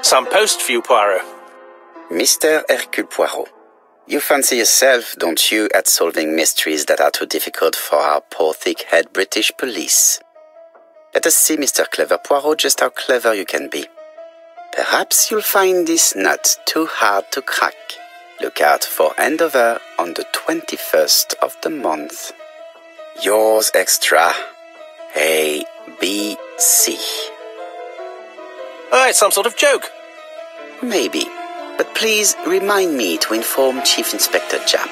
Some post for you, Poirot. Mr. Hercule Poirot, you fancy yourself, don't you, at solving mysteries that are too difficult for our poor thick-head British police? Let us see, Mr. Clever Poirot, just how clever you can be. Perhaps you'll find this nut too hard to crack. Look out for handover on the 21st of the month. Yours extra, A, B, C. Oh, it's some sort of joke. Maybe, but please remind me to inform Chief Inspector Japp.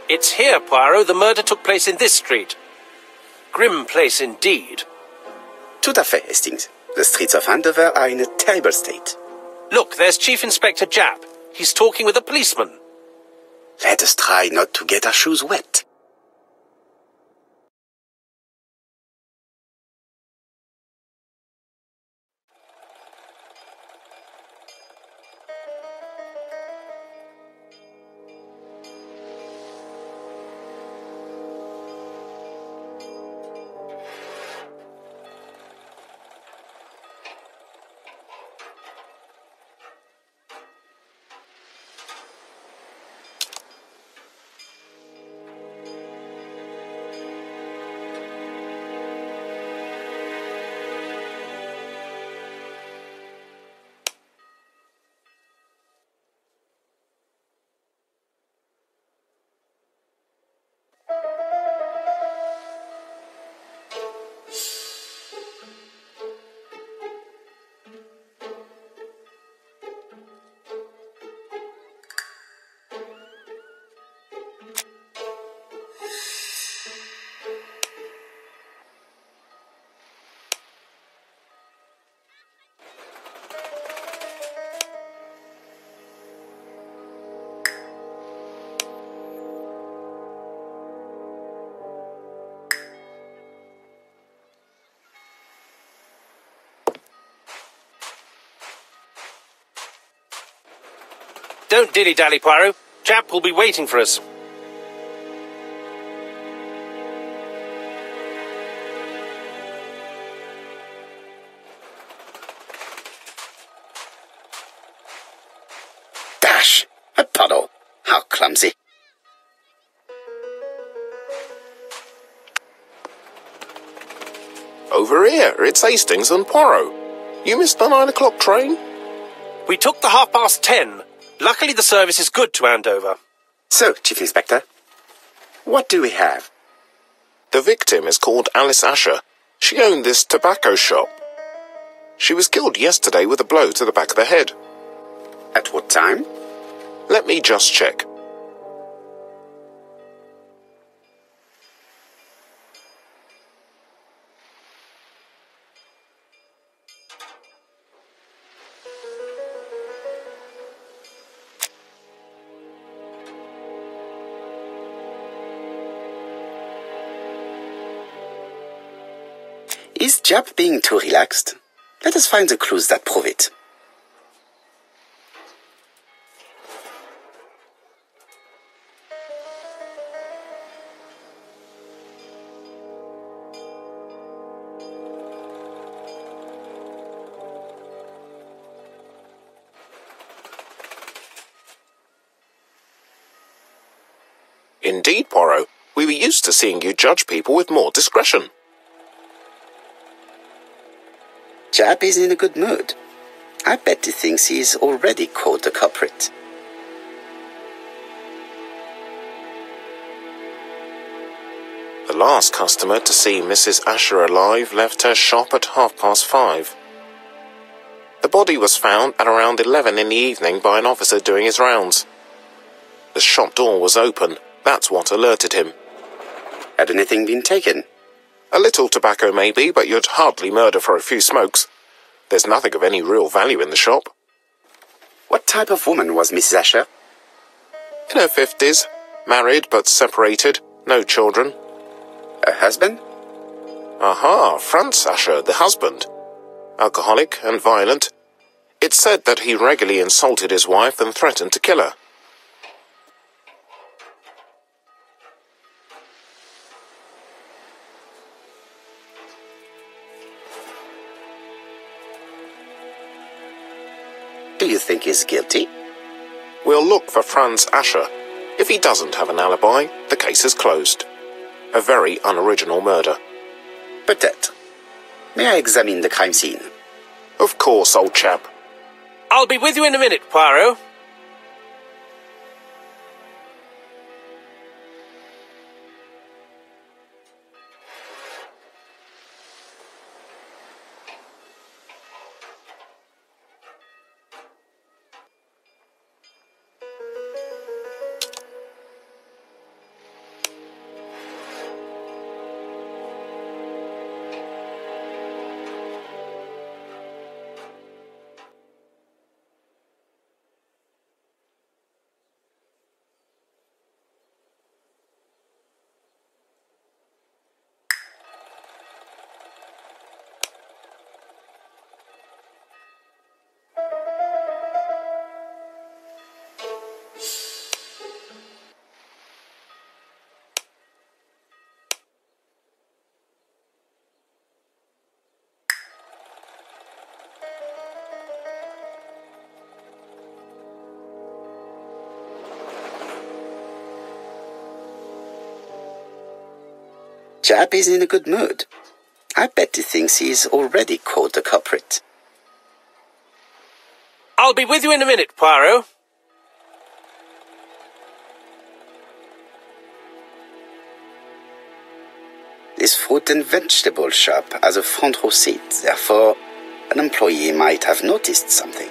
It's here, Poirot. The murder took place in this street. Grim place indeed. Tout à fait, Hastings. The streets of Andover are in a terrible state. Look, there's Chief Inspector Japp. He's talking with a policeman. Let us try not to get our shoes wet. Don't dilly-dally, Poirot. Japp will be waiting for us. Dash! A puddle! How clumsy! Over here, it's Hastings and Poirot. You missed the 9 o'clock train? We took the 10:30. Luckily the service is good to Andover. So, Chief Inspector, what do we have? The victim is called Alice Asher. She owned this tobacco shop. She was killed yesterday with a blow to the back of the head. At what time? Let me just check. Is Jap being too relaxed? Let us find the clues that prove it. Indeed, Poirot. We were used to seeing you judge people with more discretion. Jap is in a good mood. I bet he thinks he's already caught the culprit. The last customer to see Mrs. Asher alive left her shop at 5:30. The body was found at around 11 in the evening by an officer doing his rounds. The shop door was open. That's what alerted him. Had anything been taken? A little tobacco maybe, but you'd hardly murder for a few smokes. There's nothing of any real value in the shop. What type of woman was Mrs. Asher? In her 50s, married but separated, no children. Her husband? Aha, Franz Asher, the husband. Alcoholic and violent. It's said that he regularly insulted his wife and threatened to kill her. Do you think he's guilty? We'll look for Franz Asher. If he doesn't have an alibi, the case is closed. A very unoriginal murder. Peut-être. May I examine the crime scene? Of course, old chap. I'll be with you in a minute, Poirot. Jap is in a good mood. I bet he thinks he's already caught the culprit. I'll be with you in a minute, Poirot. This fruit and vegetable shop has a front row seat, therefore an employee might have noticed something.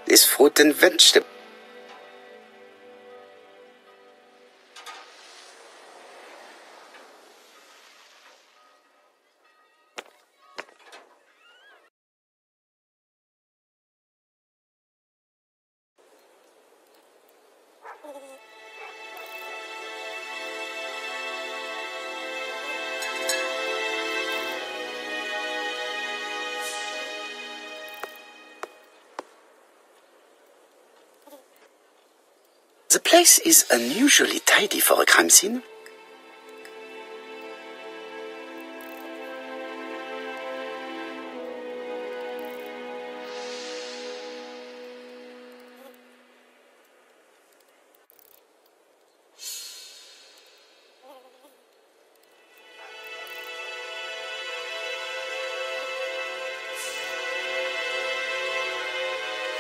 This fruit and vegetable. The place is unusually tidy for a crime scene.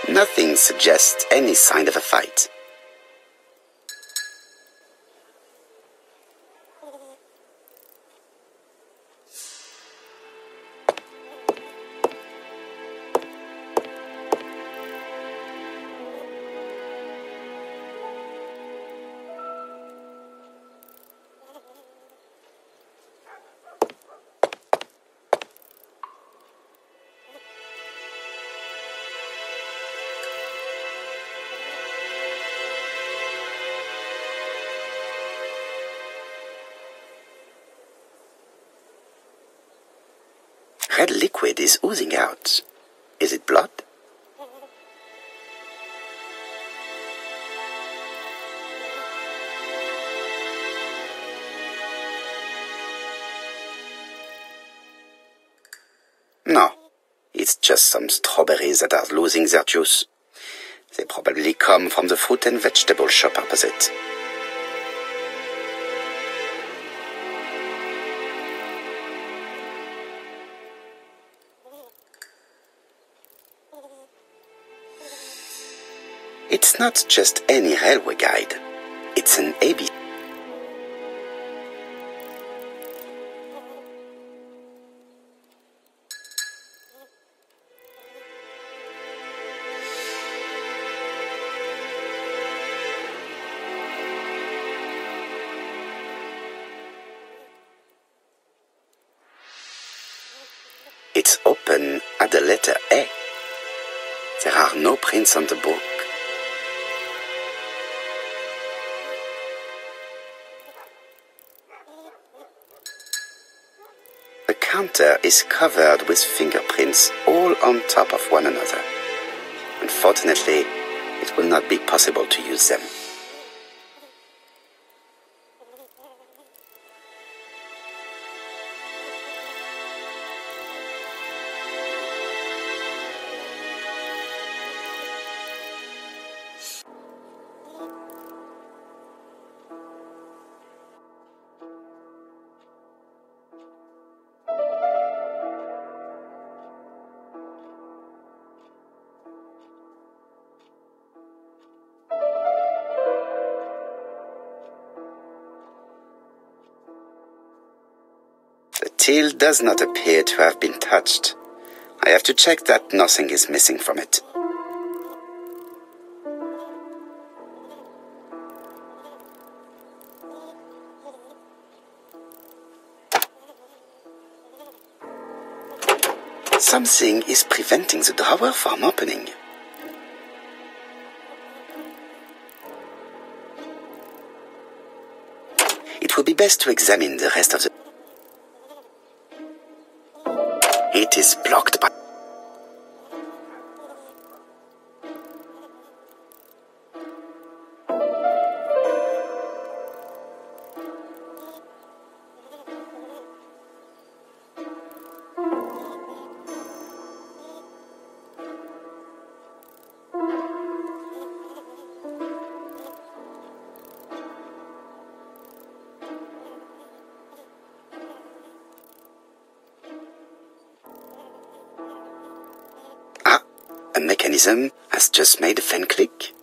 Nothing suggests any sign of a fight. Red liquid is oozing out. Is it blood? No, it's just some strawberries that are losing their juice. They probably come from the fruit and vegetable shop opposite. It's not just any railway guide. It's an ABC. It's open at the letter A. There are no prints on the book. The counter is covered with fingerprints all on top of one another. Unfortunately, it will not be possible to use them. The till does not appear to have been touched. I have to check that nothing is missing from it. Something is preventing the drawer from opening. It would be best to examine the rest of the... It is blocked by... A mechanism has just made a fan click.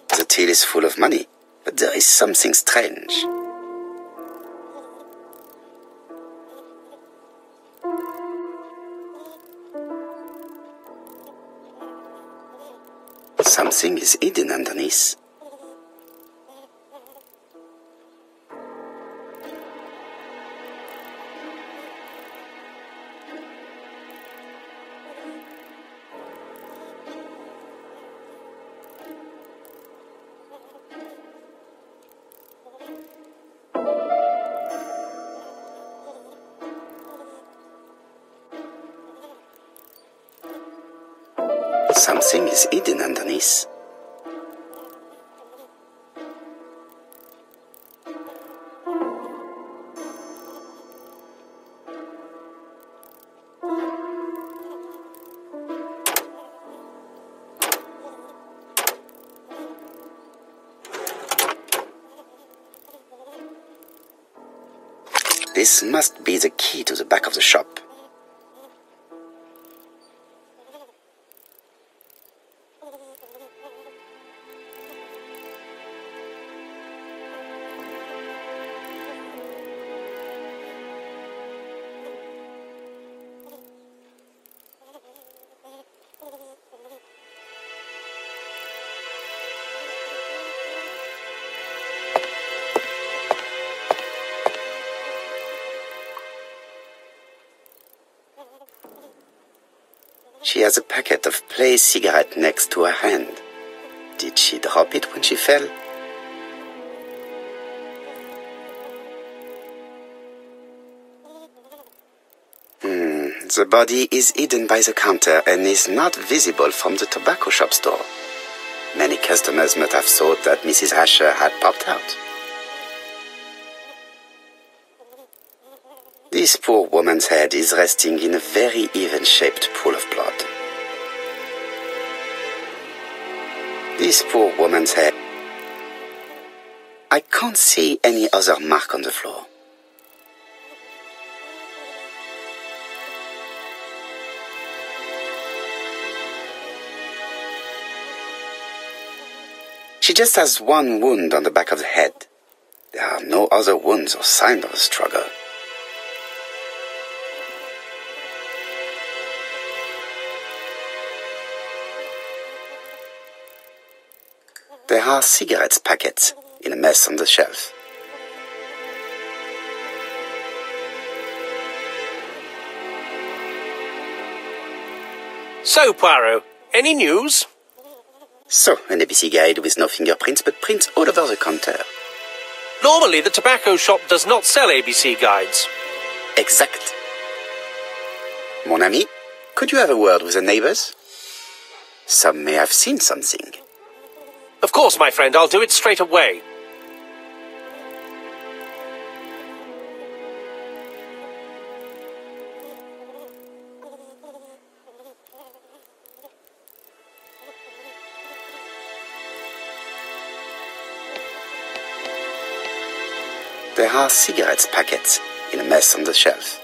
The till is full of money, but there is something strange. Something is hidden underneath. Something is hidden underneath. This must be the key to the back of the shop. She has a packet of Play cigarette next to her hand. Did she drop it when she fell? The body is hidden by the counter and is not visible from the tobacco shop door. Many customers must have thought that Mrs. Asher had popped out. This poor woman's head is resting in a very even-shaped pool of blood. This poor woman's head. I can't see any other mark on the floor. She just has one wound on the back of the head. There are no other wounds or signs of a struggle. There are cigarette packets in a mess on the shelf. So, Poirot, any news? So, an ABC guide with no fingerprints but prints all over the counter. Normally, the tobacco shop does not sell ABC guides. Exact. Mon ami, could you have a word with the neighbors? Some may have seen something. Of course, my friend, I'll do it straight away. There are cigarette packets in a mess on the shelf.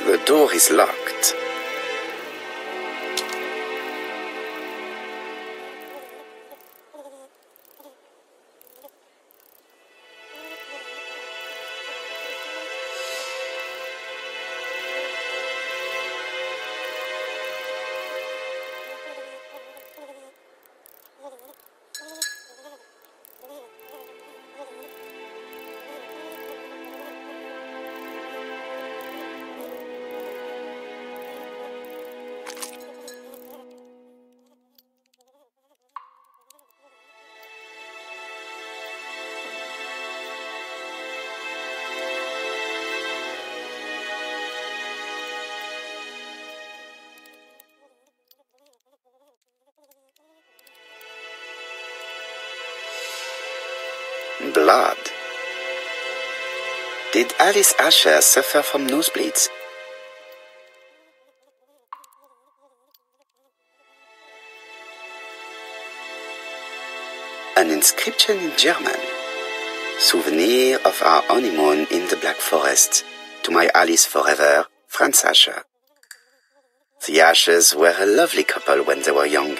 The door is locked. Blood. Did Alice Asher suffer from nosebleeds? An inscription in German. Souvenir of our honeymoon in the Black Forest. To my Alice forever, Franz Asher. The Ashers were a lovely couple when they were young.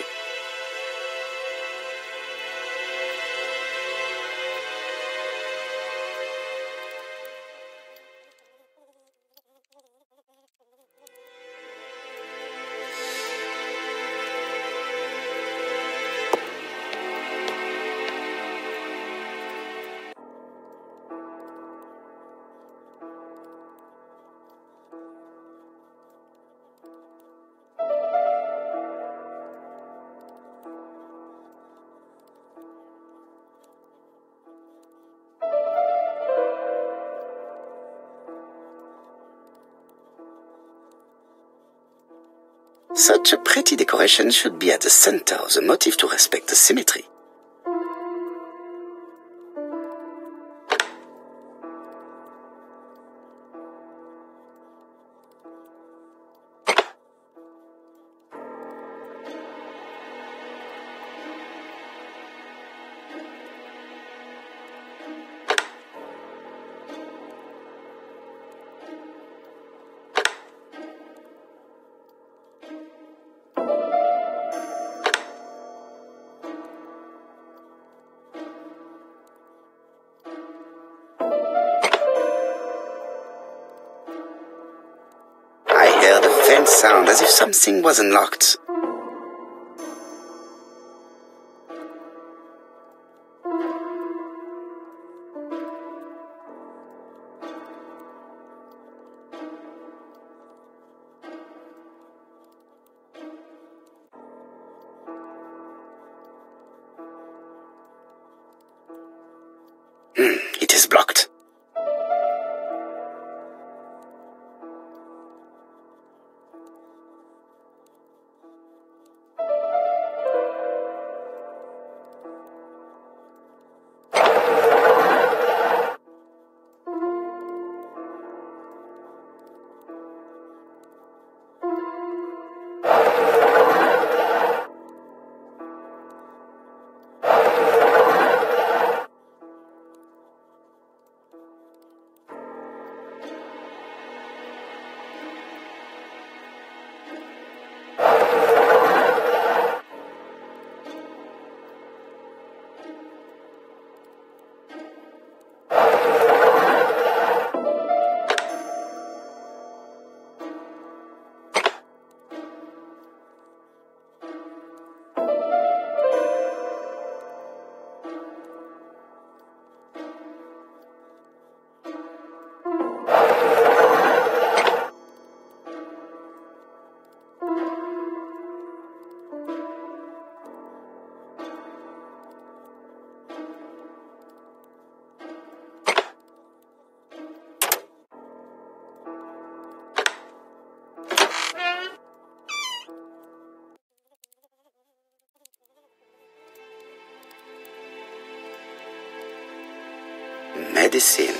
Such a pretty decoration should be at the center of the motif to respect the symmetry. Sound as if something was unlocked. It is blocked. Medicine.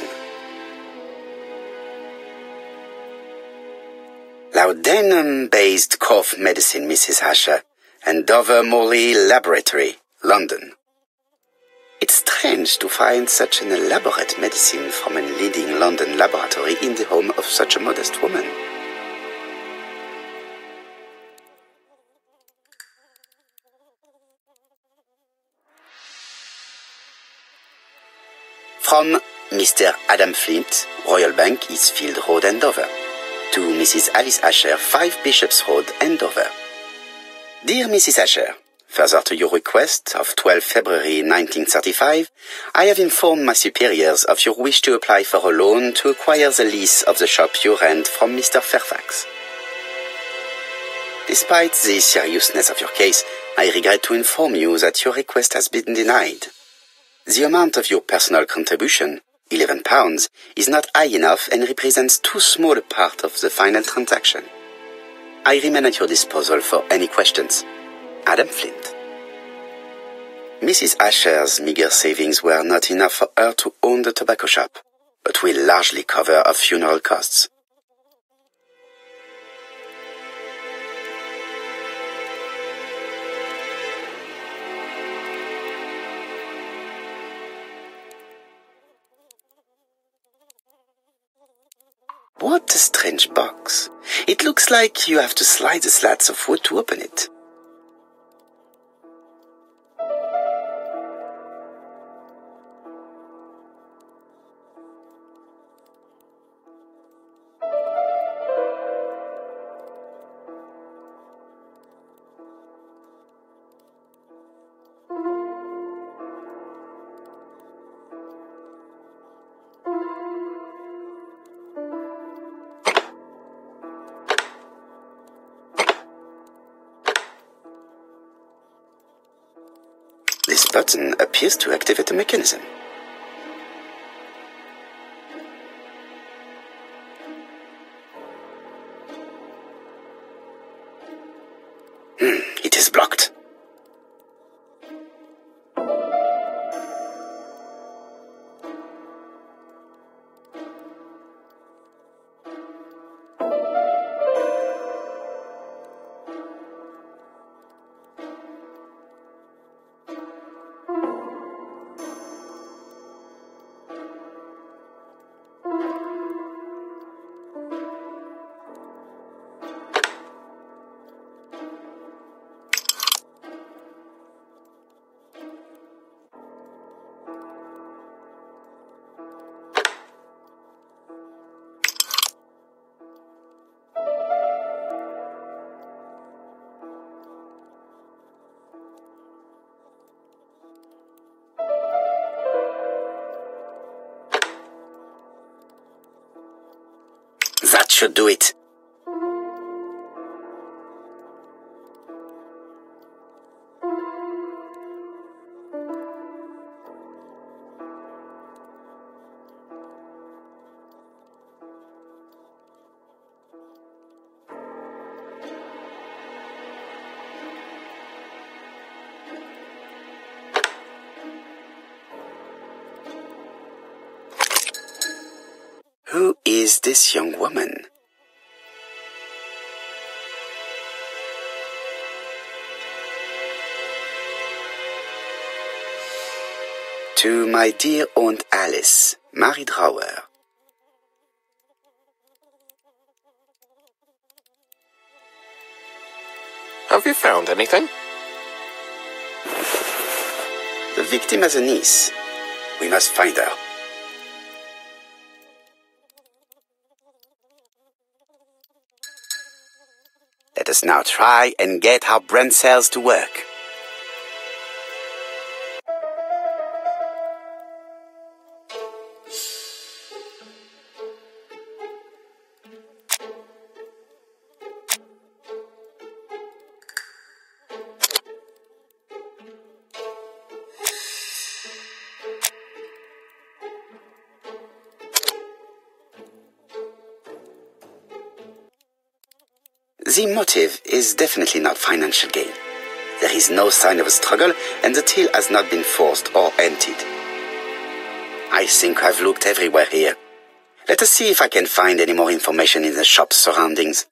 Laudanum-based cough medicine, Mrs. Asher, and Dover Morley Laboratory, London. It's strange to find such an elaborate medicine from a leading London laboratory in the home of such a modest woman. From Mr. Adam Flint, Royal Bank, Eastfield Road, Andover, to Mrs. Alice Asher, 5 Bishops Road, Andover. Dear Mrs. Asher, further to your request of 12 February 1935, I have informed my superiors of your wish to apply for a loan to acquire the lease of the shop you rent from Mr. Fairfax. Despite the seriousness of your case, I regret to inform you that your request has been denied. The amount of your personal contribution, £11, is not high enough and represents too small a part of the final transaction. I remain at your disposal for any questions. Adam Flint. Mrs. Asher's meager savings were not enough for her to own the tobacco shop, but will largely cover her funeral costs. What a strange box. It looks like you have to slide the slats of wood to open it. This button appears to activate the mechanism. should do it. Who is this young woman? To my dear Aunt Alice, Marie Drower. Have you found anything? The victim has a niece. We must find her. Let us now try and get our brain cells to work. The motive is definitely not financial gain. There is no sign of a struggle, and the till has not been forced or emptied. I think I've looked everywhere here. Let us see if I can find any more information in the shop's surroundings.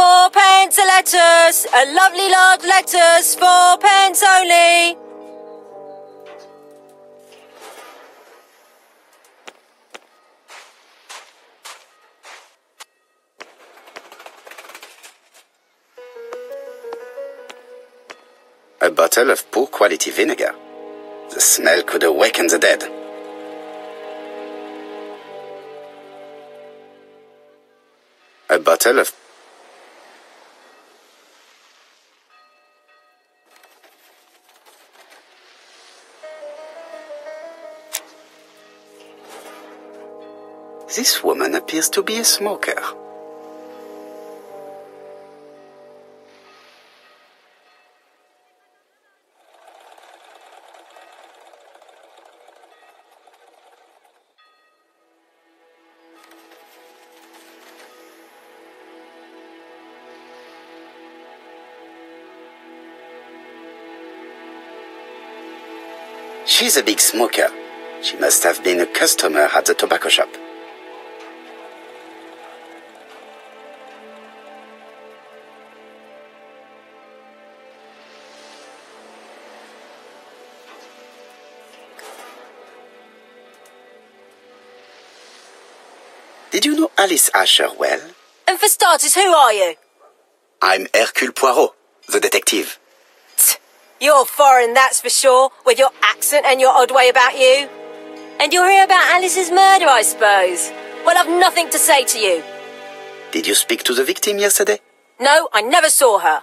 £4 a lettuce, a lovely large lettuce, £4 only. A bottle of poor quality vinegar. The smell could awaken the dead. A bottle of This woman appears to be a smoker. She's a big smoker. She must have been a customer at the tobacco shop. Did you know Alice Asher well? And for starters, who are you? I'm Hercule Poirot, the detective. You're foreign, that's for sure, with your accent and your odd way about you. And you're here about Alice's murder, I suppose. Well, I've nothing to say to you. Did you speak to the victim yesterday? No, I never saw her.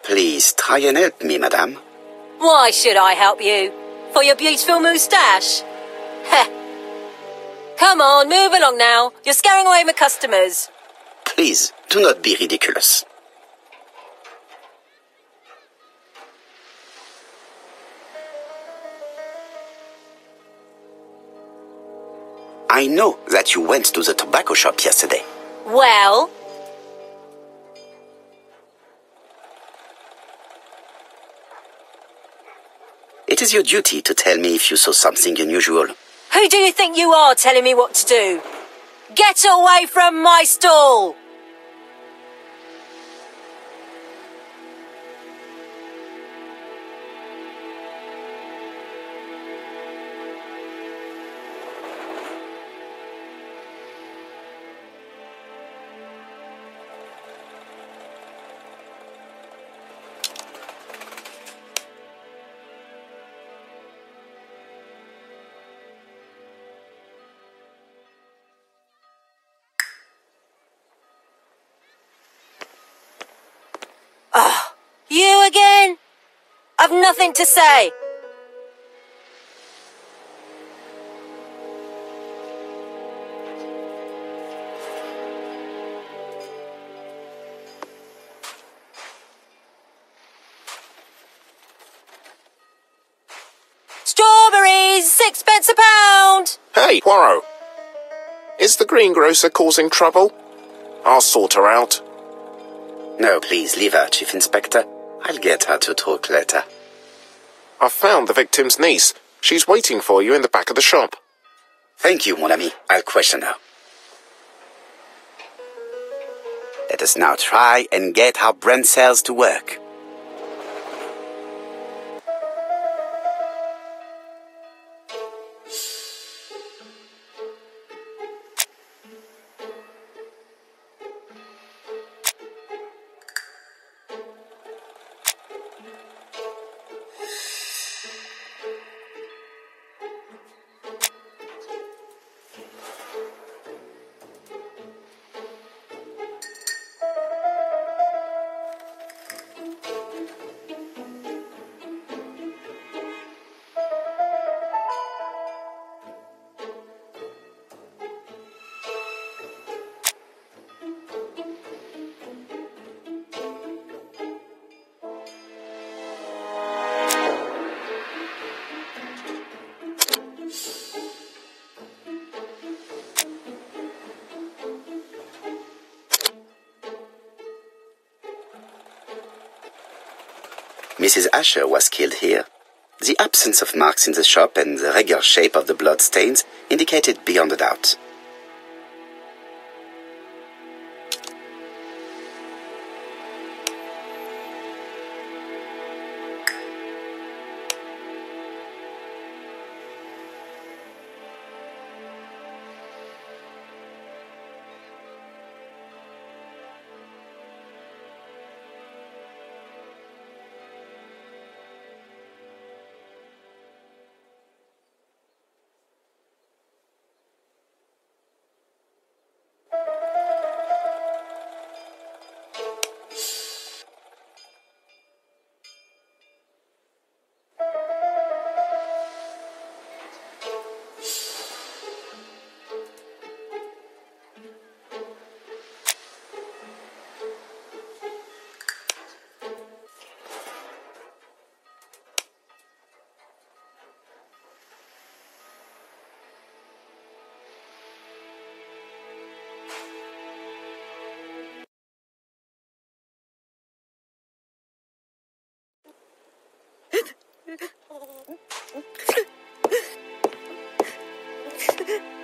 Please try and help me, madame. Why should I help you? For your beautiful moustache? Heh. Come on, move along now. You're scaring away my customers. Please, do not be ridiculous. I know that you went to the tobacco shop yesterday. Well? It is your duty to tell me if you saw something unusual. Who do you think you are telling me what to do? Get away from my stall! You again? I've nothing to say. Strawberries, 6p a pound. Hey, Poirot. Is the greengrocer causing trouble? I'll sort her out. No, please, leave her, Chief Inspector. I'll get her to talk later. I've found the victim's niece. She's waiting for you in the back of the shop. Thank you, mon ami. I'll question her. Let us now try and get our brain cells to work. Mrs. Asher was killed here. The absence of marks in the shop and the regular shape of the blood stains indicated beyond a doubt.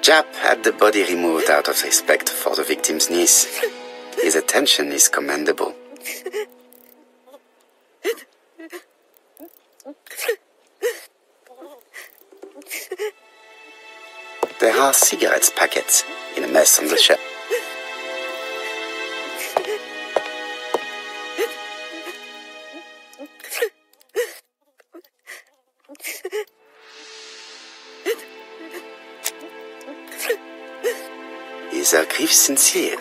Jap had the body removed out of respect for the victim's niece. His attention is commendable. There are cigarettes packets in a mess on the shelf. Is her grief sincere?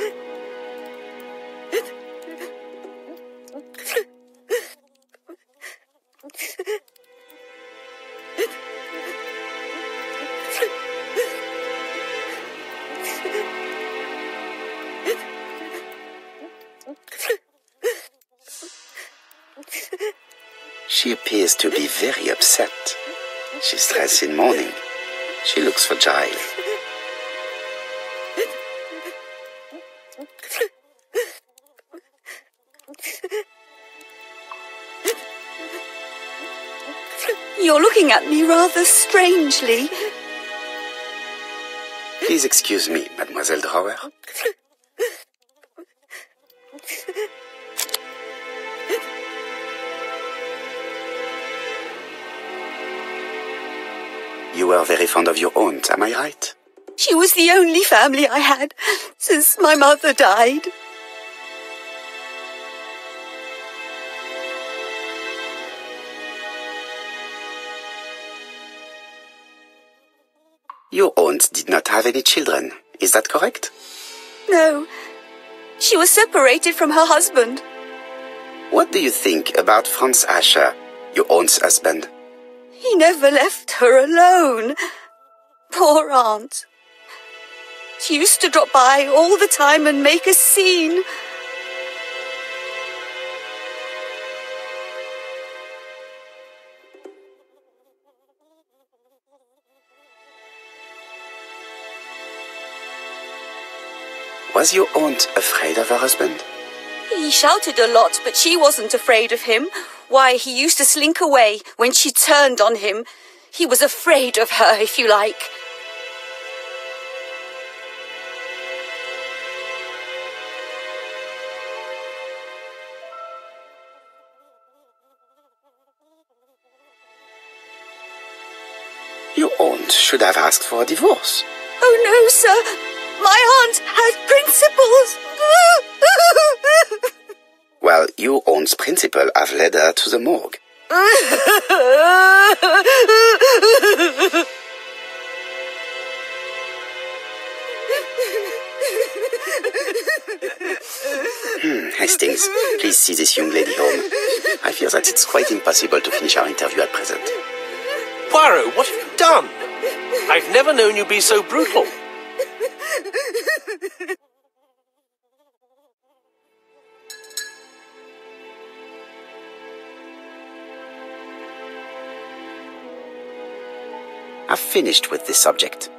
She appears to be very upset. She's dressed in mourning. She looks fragile. You're looking looking at me rather strangely. Please excuse me, Mademoiselle Drower. You were very fond of your aunt, am I right? She was the only family I had since my mother died. Your aunt did not have any children, is that correct? No, she was separated from her husband. What do you think about Franz Ascher, your aunt's husband? He never left her alone. Poor aunt. She used to drop by all the time and make a scene. Was your aunt afraid of her husband? He shouted a lot, but she wasn't afraid of him. Why, he used to slink away when she turned on him. He was afraid of her, if you like. Your aunt should have asked for a divorce. Oh, no, sir. My aunt had principles. Well, your aunt's principal have led her to the morgue. Hastings, please see this young lady home. I fear that it's quite impossible to finish our interview at present. Poirot, what have you done? I've never known you be so brutal. I've finished with this subject.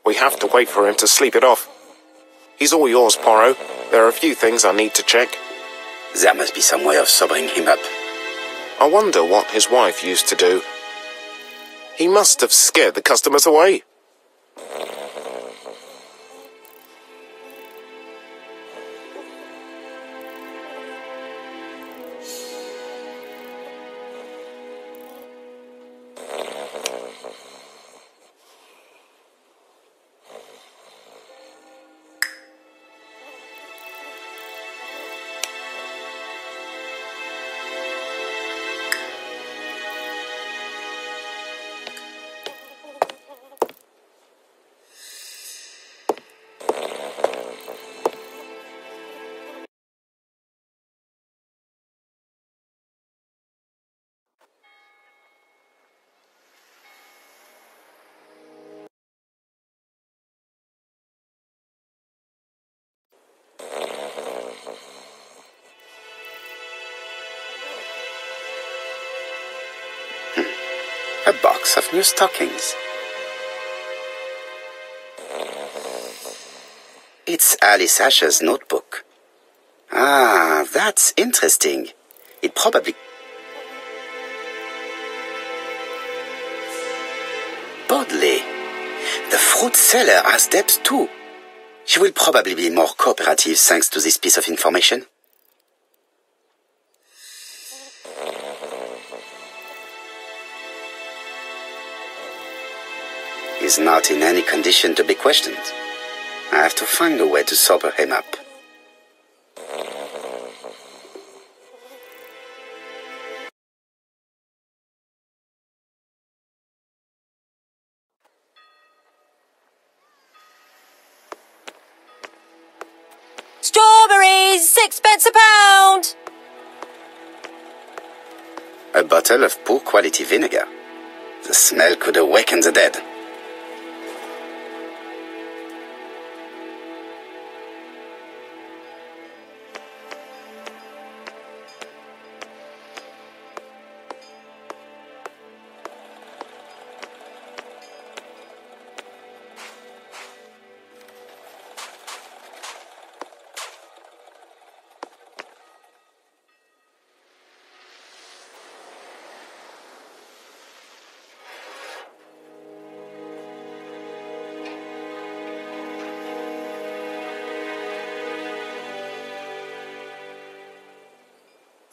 We have to wait for him to sleep it off. He's all yours, Poirot. There are a few things I need to check. There must be some way of sobering him up. I wonder what his wife used to do. He must have scared the customers away. A box of new stockings. It's Alice Asher's notebook. Ah, that's interesting. It probably... Bodley. The fruit seller has debts too. She will probably be more cooperative thanks to this piece of information. He's not in any condition to be questioned. I have to find a way to sober him up. is 6 pence a pound. A bottle of poor quality vinegar. The smell could awaken the dead.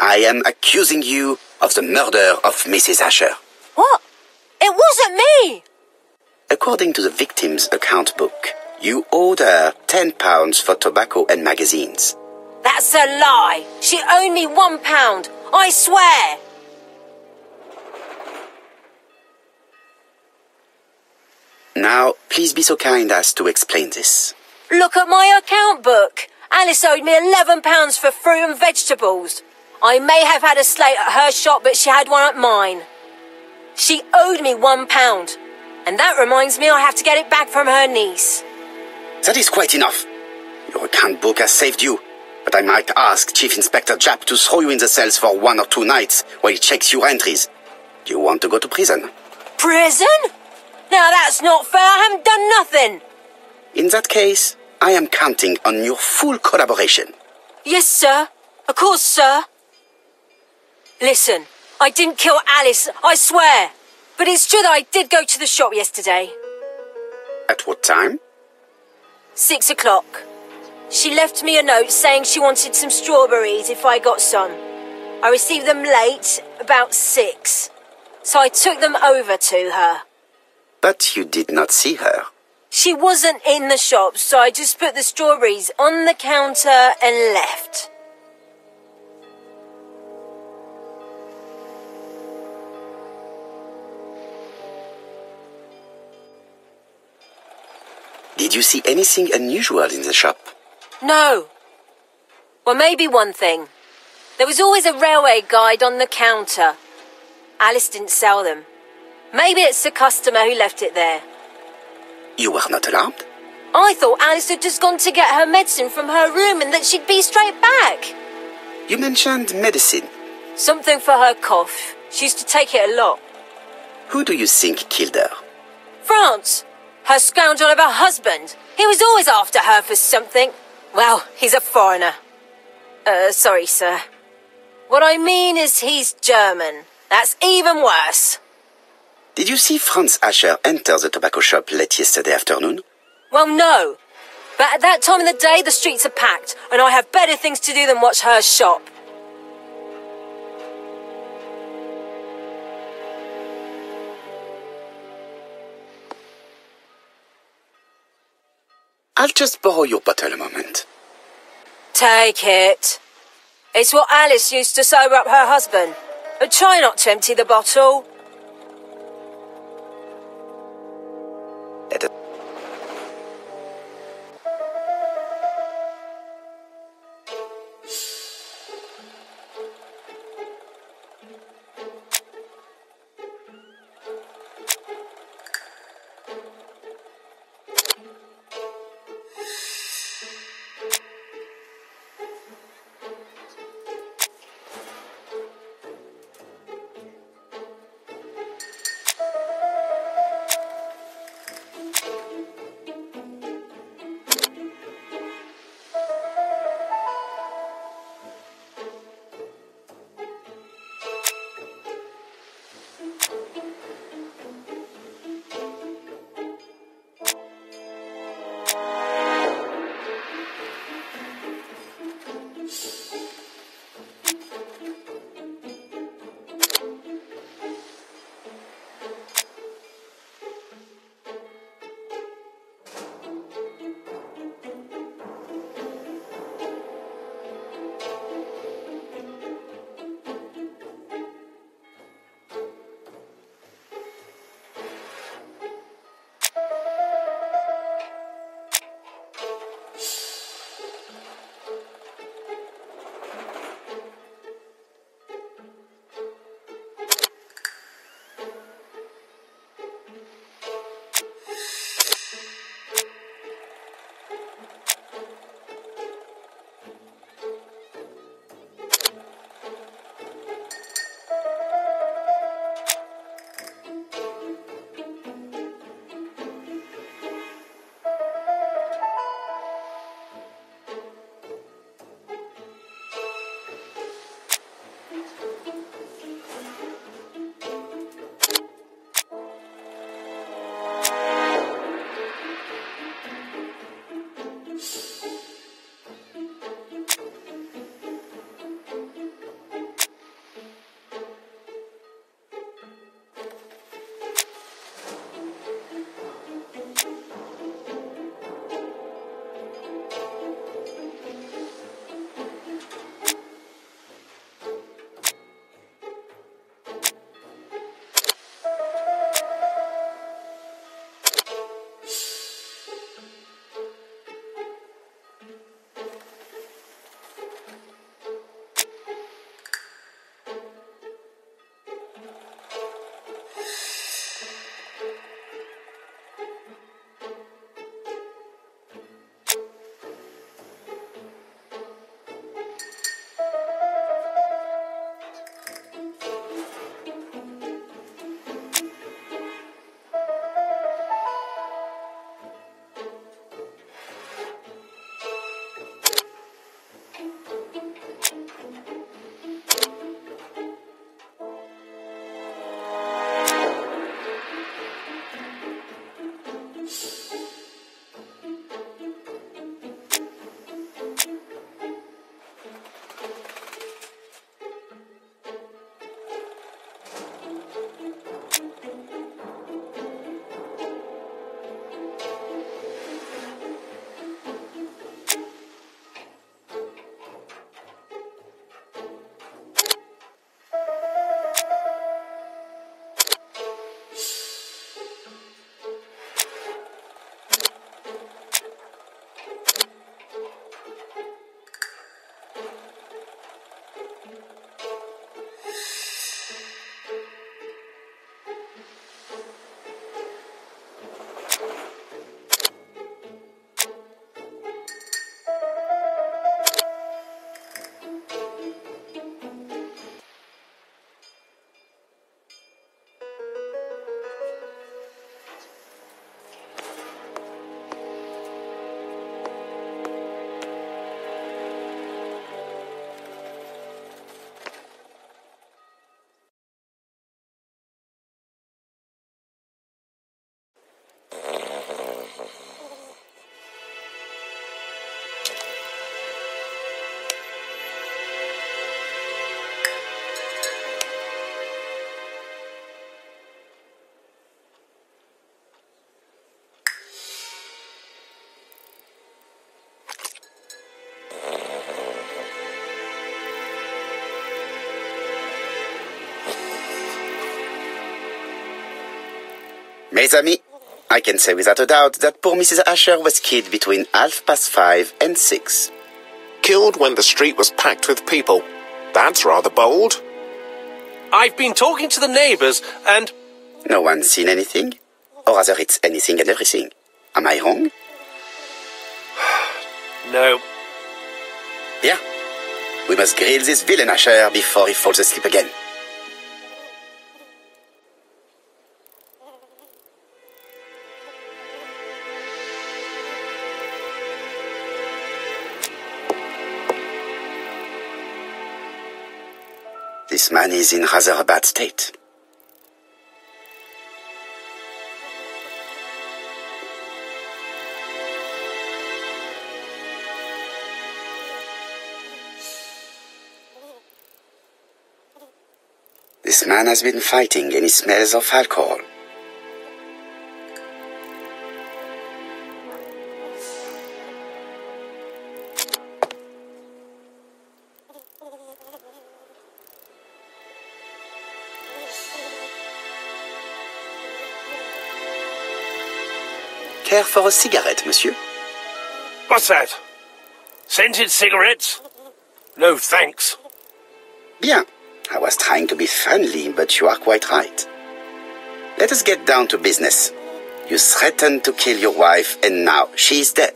I am accusing you of the murder of Mrs. Asher. What? It wasn't me! According to the victim's account book, you owed her £10 for tobacco and magazines. That's a lie. She owed me £1, I swear. Now, please be so kind as to explain this. Look at my account book. Alice owed me £11 for fruit and vegetables. I may have had a slate at her shop, but she had one at mine. She owed me £1. And that reminds me I have to get it back from her niece. That is quite enough. Your account book has saved you, but I might ask Chief Inspector Japp to throw you in the cells for 1 or 2 nights while he checks your entries. Do you want to go to prison? Prison? Now that's not fair. I haven't done nothing. In that case, I am counting on your full collaboration. Yes, sir. Of course, sir. Listen, I didn't kill Alice, I swear. But it's true that I did go to the shop yesterday. At what time? 6 o'clock. She left me a note saying she wanted some strawberries if I got some. I received them late, about 6. So I took them over to her. But you did not see her. She wasn't in the shop, so I just put the strawberries on the counter and left. Did you see anything unusual in the shop? No. Well, maybe one thing. There was always a railway guide on the counter. Alice didn't sell them. Maybe it's the customer who left it there. You were not alarmed? I thought Alice had just gone to get her medicine from her room and that she'd be straight back. You mentioned medicine. Something for her cough. She used to take it a lot. Who do you think killed her? France. Her scoundrel of a husband. He was always after her for something. Well, he's a foreigner. Sorry, sir. What I mean is he's German. That's even worse. Did you see Franz Asher enter the tobacco shop late yesterday afternoon? Well, no. But at that time of the day, the streets are packed, and I have better things to do than watch her shop. I'll just borrow your bottle a moment. Take it. It's what Alice used to sober up her husband. But try not to empty the bottle. Let us... Mes amis, I can say without a doubt that poor Mrs. Asher was killed between 5:30 and 6. Killed when the street was packed with people. That's rather bold. I've been talking to the neighbours and... No one's seen anything? Or rather, it's anything and everything. Am I wrong? No. Yeah. We must grill this villain Asher before he falls asleep again. This man is in rather a bad state. This man has been fighting and he smells of alcohol. Care for a cigarette, monsieur? What's that? Scented cigarettes? No, thanks. Bien. I was trying to be friendly, but you are quite right. Let us get down to business. You threatened to kill your wife, and now she is dead.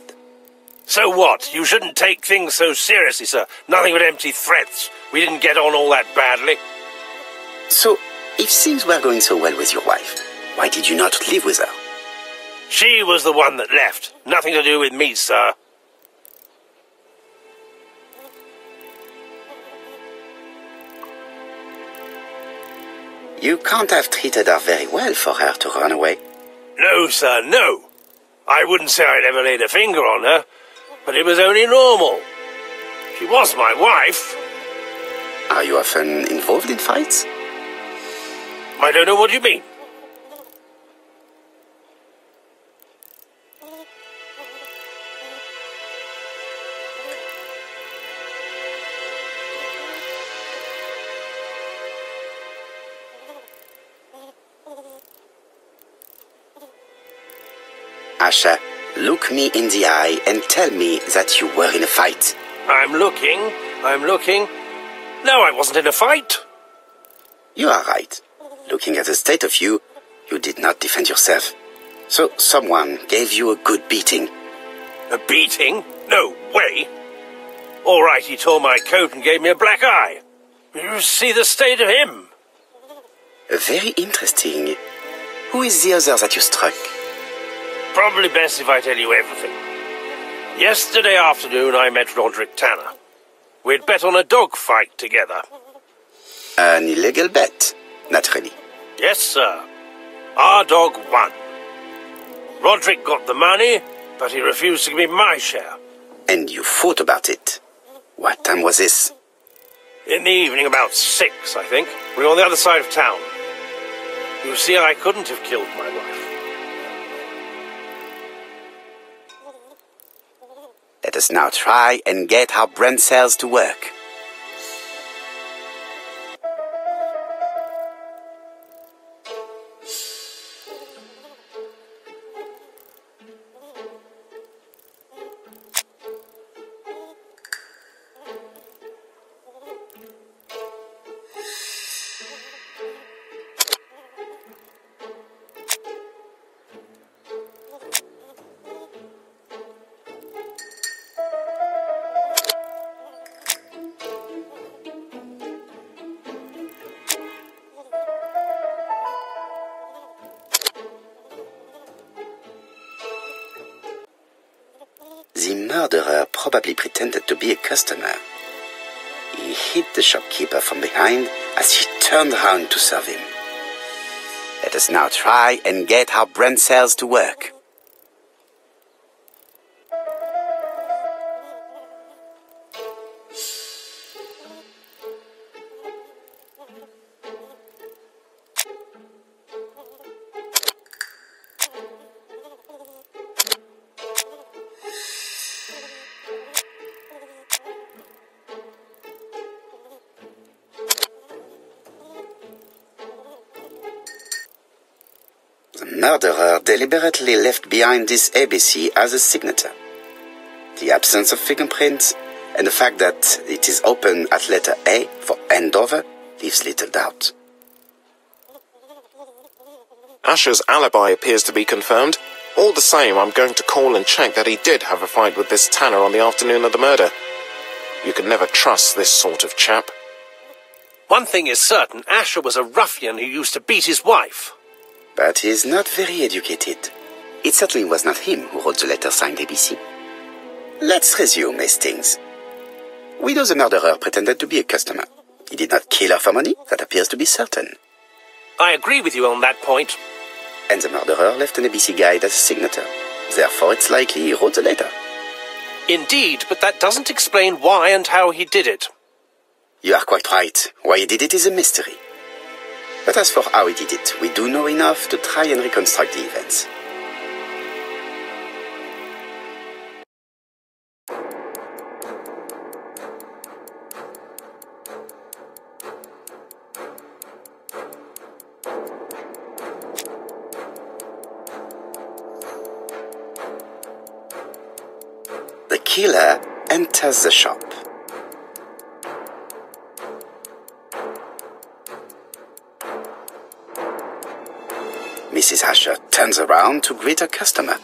So what? You shouldn't take things so seriously, sir. Nothing but empty threats. We didn't get on all that badly. So, if things were going so well with your wife, why did you not live with her? She was the one that left. Nothing to do with me, sir. You can't have treated her very well for her to run away. No, sir, no. I wouldn't say I'd ever laid a finger on her, but it was only normal. She was my wife. Are you often involved in fights? I don't know what you mean. Asha, look me in the eye and tell me that you were in a fight. I'm looking. No, I wasn't in a fight. You are right. Looking at the state of you, you did not defend yourself. So someone gave you a good beating. A beating? No way. All right, he tore my coat and gave me a black eye. You see the state of him. Very interesting. Who is the other that you struck? Probably best if I tell you everything. Yesterday afternoon I met Roderick Tanner. We'd bet on a dog fight together. An illegal bet, naturally. Yes, sir. Our dog won. Roderick got the money, but he refused to give me my share. And you fought about it. What time was this? In the evening, about 6, I think. We were on the other side of town. You see, I couldn't have killed my wife. Let us now try and get our brain cells to work. The murderer probably pretended to be a customer. He hit the shopkeeper from behind as he turned around to serve him. Let us now try and get our brain cells to work. The murderer deliberately left behind this ABC as a signature. The absence of fingerprints and the fact that it is open at letter A for Andover leaves little doubt. Asher's alibi appears to be confirmed. All the same, I'm going to call and check that he did have a fight with this Tanner on the afternoon of the murder. You can never trust this sort of chap. One thing is certain, Asher was a ruffian who used to beat his wife. But he is not very educated. It certainly was not him who wrote the letter signed ABC. Let's resume, Hastings. We know the murderer pretended to be a customer. He did not kill her for money, that appears to be certain. I agree with you on that point. And the murderer left an ABC guide as a signature. Therefore, it's likely he wrote the letter. Indeed, but that doesn't explain why and how he did it. You are quite right. Why he did it is a mystery. But as for how he did it, we do know enough to try and reconstruct the events. The killer enters the shop. Mrs. Asher turns around to greet her customer.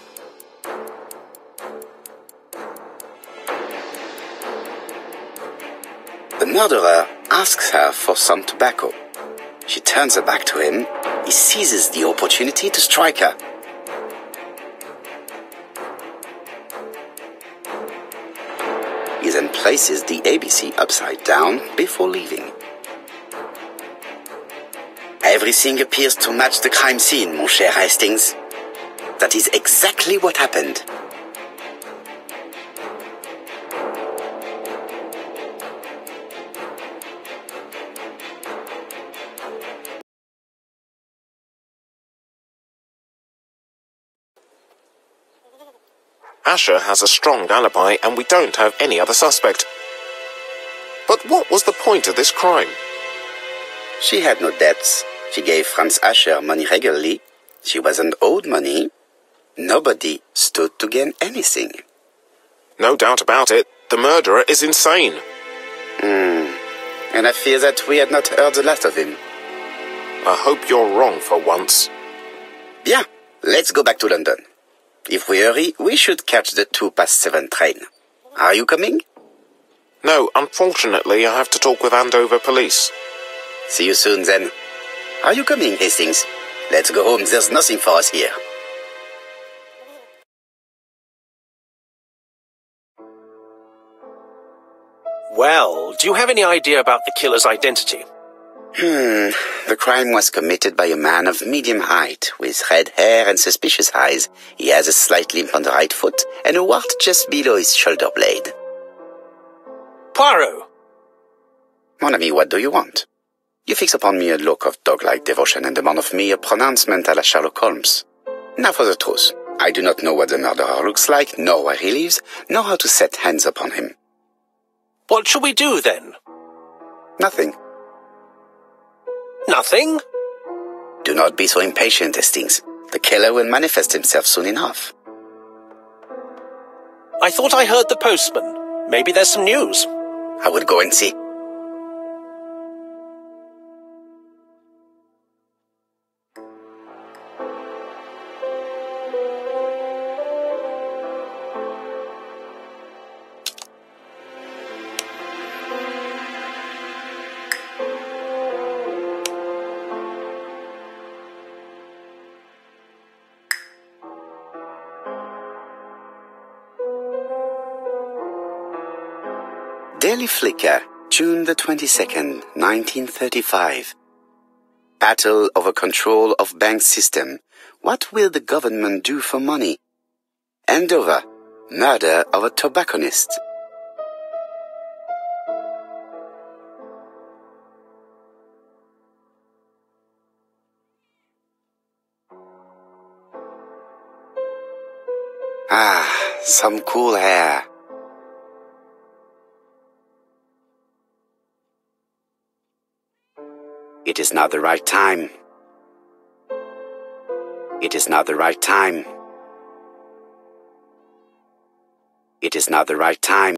The murderer asks her for some tobacco. She turns her back to him. He seizes the opportunity to strike her. He then places the ABC upside down before leaving. Everything appears to match the crime scene, mon cher Hastings. That is exactly what happened. Asher has a strong alibi and we don't have any other suspect. But what was the point of this crime? She had no debts. She gave Franz Asher money regularly. She wasn't owed money. Nobody stood to gain anything. No doubt about it, the murderer is insane. And I fear that we had not heard the last of him. I hope you're wrong for once. Bien, let's go back to London. If we hurry, we should catch the 7:02 train. Are you coming? No, unfortunately, I have to talk with Andover police. See you soon, then. Are you coming, Hastings? Let's go home. There's nothing for us here. Well, do you have any idea about the killer's identity? The crime was committed by a man of medium height, with red hair and suspicious eyes. He has a slight limp on the right foot and a wart just below his shoulder blade. Poirot! Mon ami, what do you want? You fix upon me a look of dog-like devotion and demand of me a pronouncement à la Sherlock Holmes. Now for the truth. I do not know what the murderer looks like, nor where he lives, nor how to set hands upon him. What shall we do, then? Nothing. Nothing? Do not be so impatient, Hastings. The killer will manifest himself soon enough. I thought I heard the postman. Maybe there's some news. I would go and see. Daily Flicker, June the 22nd, 1935. Battle over control of bank system. What will the government do for money? Andover, murder of a tobacconist. Some cool air. It is not the right time. It is not the right time. It is not the right time.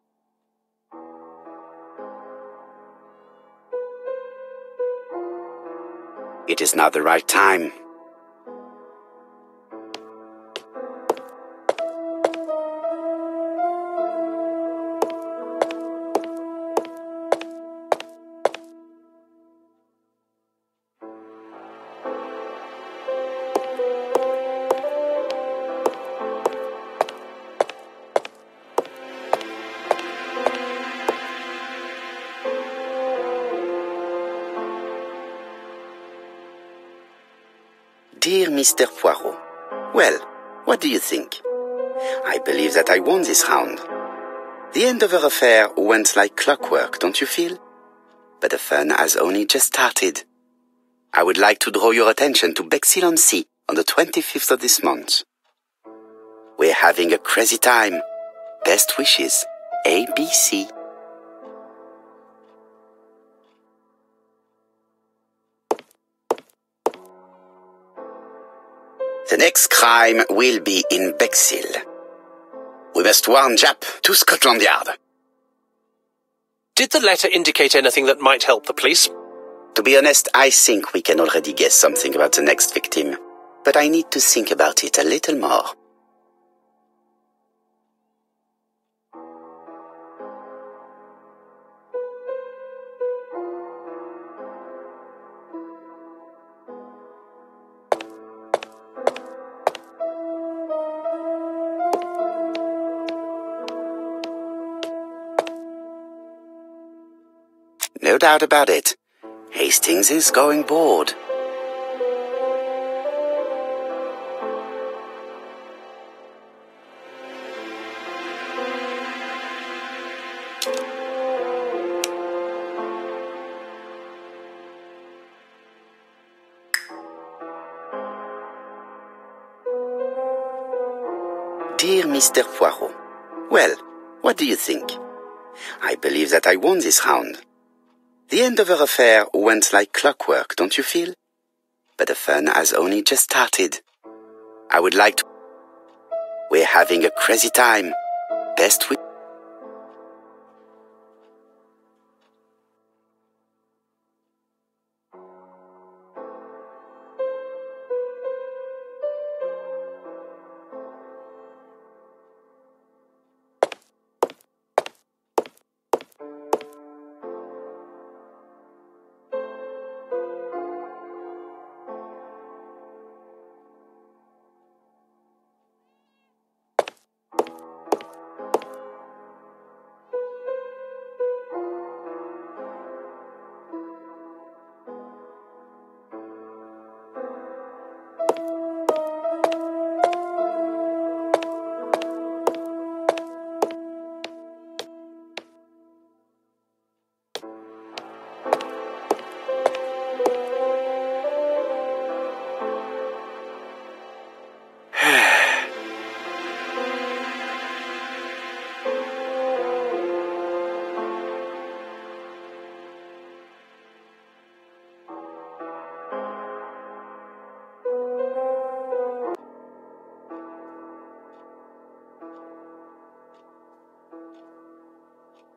It is not the right time. Dear Mr. Poirot, well, what do you think? I believe that I won this round. The end of our affair went like clockwork, don't you feel? But the fun has only just started. I would like to draw your attention to Bexhill-on-Sea on the 25th of this month. We're having a crazy time. Best wishes, ABC. The next crime will be in Bexhill. We must warn Jap to Scotland Yard. Did the letter indicate anything that might help the police? To be honest, I think we can already guess something about the next victim. But I need to think about it a little more. No doubt about it. Hastings is going bored. Dear Mr. Poirot, well, what do you think? I believe that I won this round. The end of our affair went like clockwork, don't you feel? But the fun has only just started. I would like to... We're having a crazy time. Best wishes.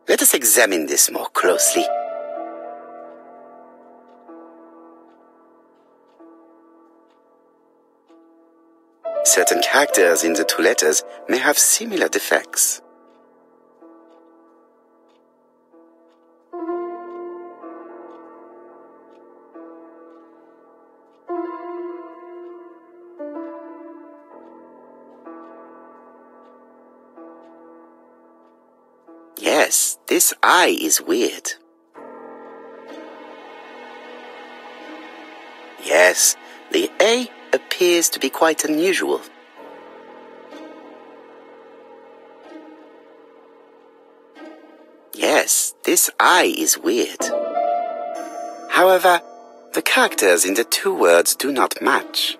Let us examine this more closely. Certain characters in the two letters may have similar defects. Yes, this I is weird. Yes, the A appears to be quite unusual. Yes, this I is weird. However, the characters in the two words do not match.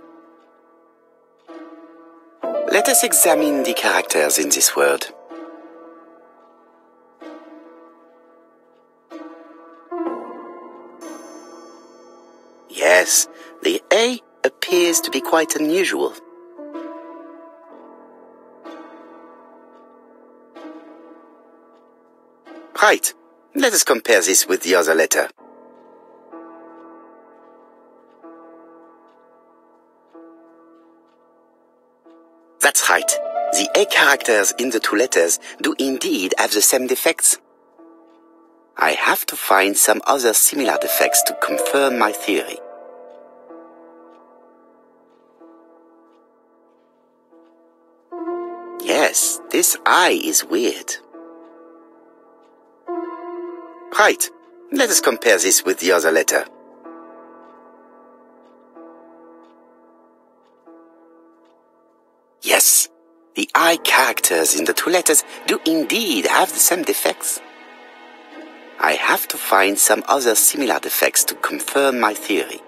Let us examine the characters in this word. Yes, the A appears appears to be quite unusual. Right. Let us compare this with the other letter. That's right. The A characters in the two letters do indeed have the same defects. I have to find some other similar defects to confirm my theory. Yes, this I is weird. Right. Let us compare this with the other letter. Yes, the I characters in the two letters do indeed have the same defects. I have to find some other similar defects to confirm my theory.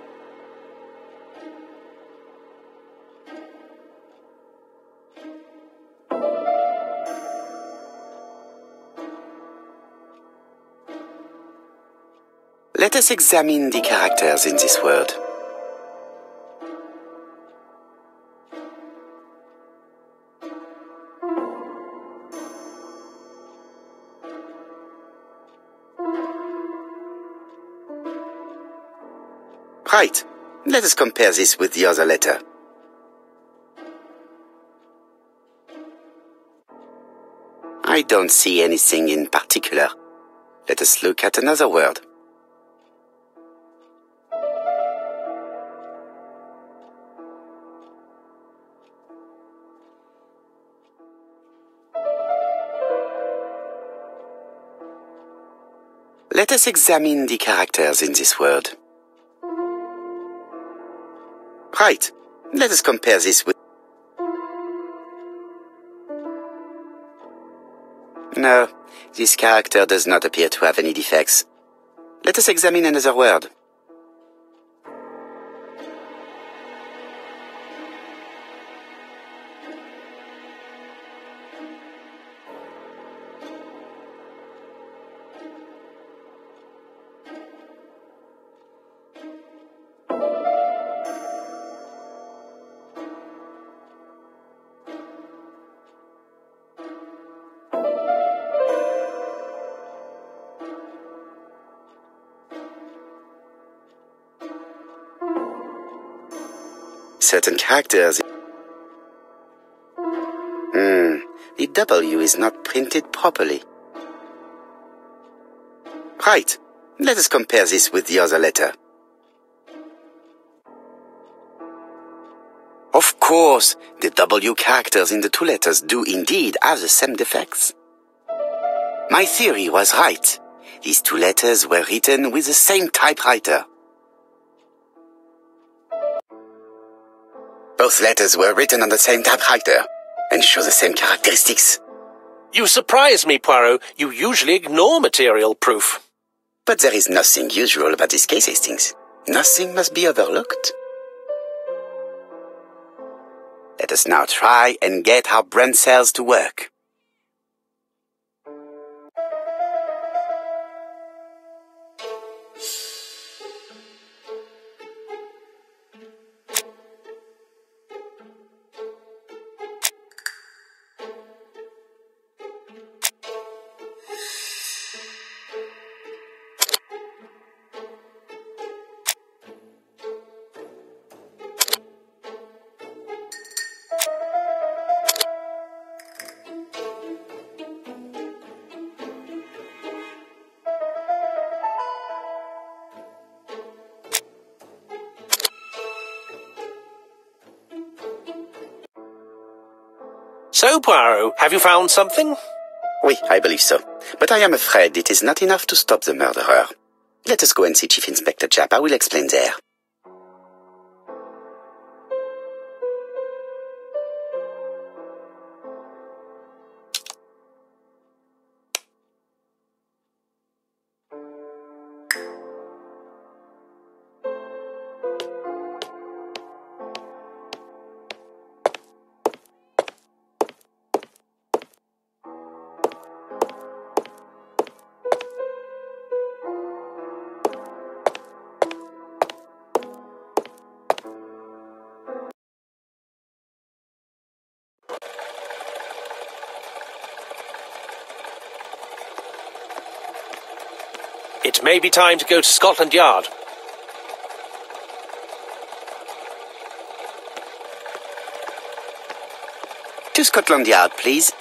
Let us examine the characters in this word. Right. Let us compare this with the other letter. I don't see anything in particular. Let us look at another word. Let us examine the characters in this word. Right. Let us compare this with... No, this character does not appear to have any defects. Let us examine another word. Certain characters. The W is not printed properly. Right. Let us compare this with the other letter. Of course, the W characters in the two letters do indeed have the same defects. My theory was right. These two letters were written with the same typewriter. Both letters were written on the same typewriter and show the same characteristics. You surprise me, Poirot. You usually ignore material proof. But there is nothing usual about this case, Hastings. Nothing must be overlooked. Let us now try and get our brain cells to work. So, Poirot, have you found something? Oui, I believe so. But I am afraid it is not enough to stop the murderer. Let us go and see Chief Inspector Japp. I will explain there. It may be time to go to Scotland Yard. To Scotland Yard, please.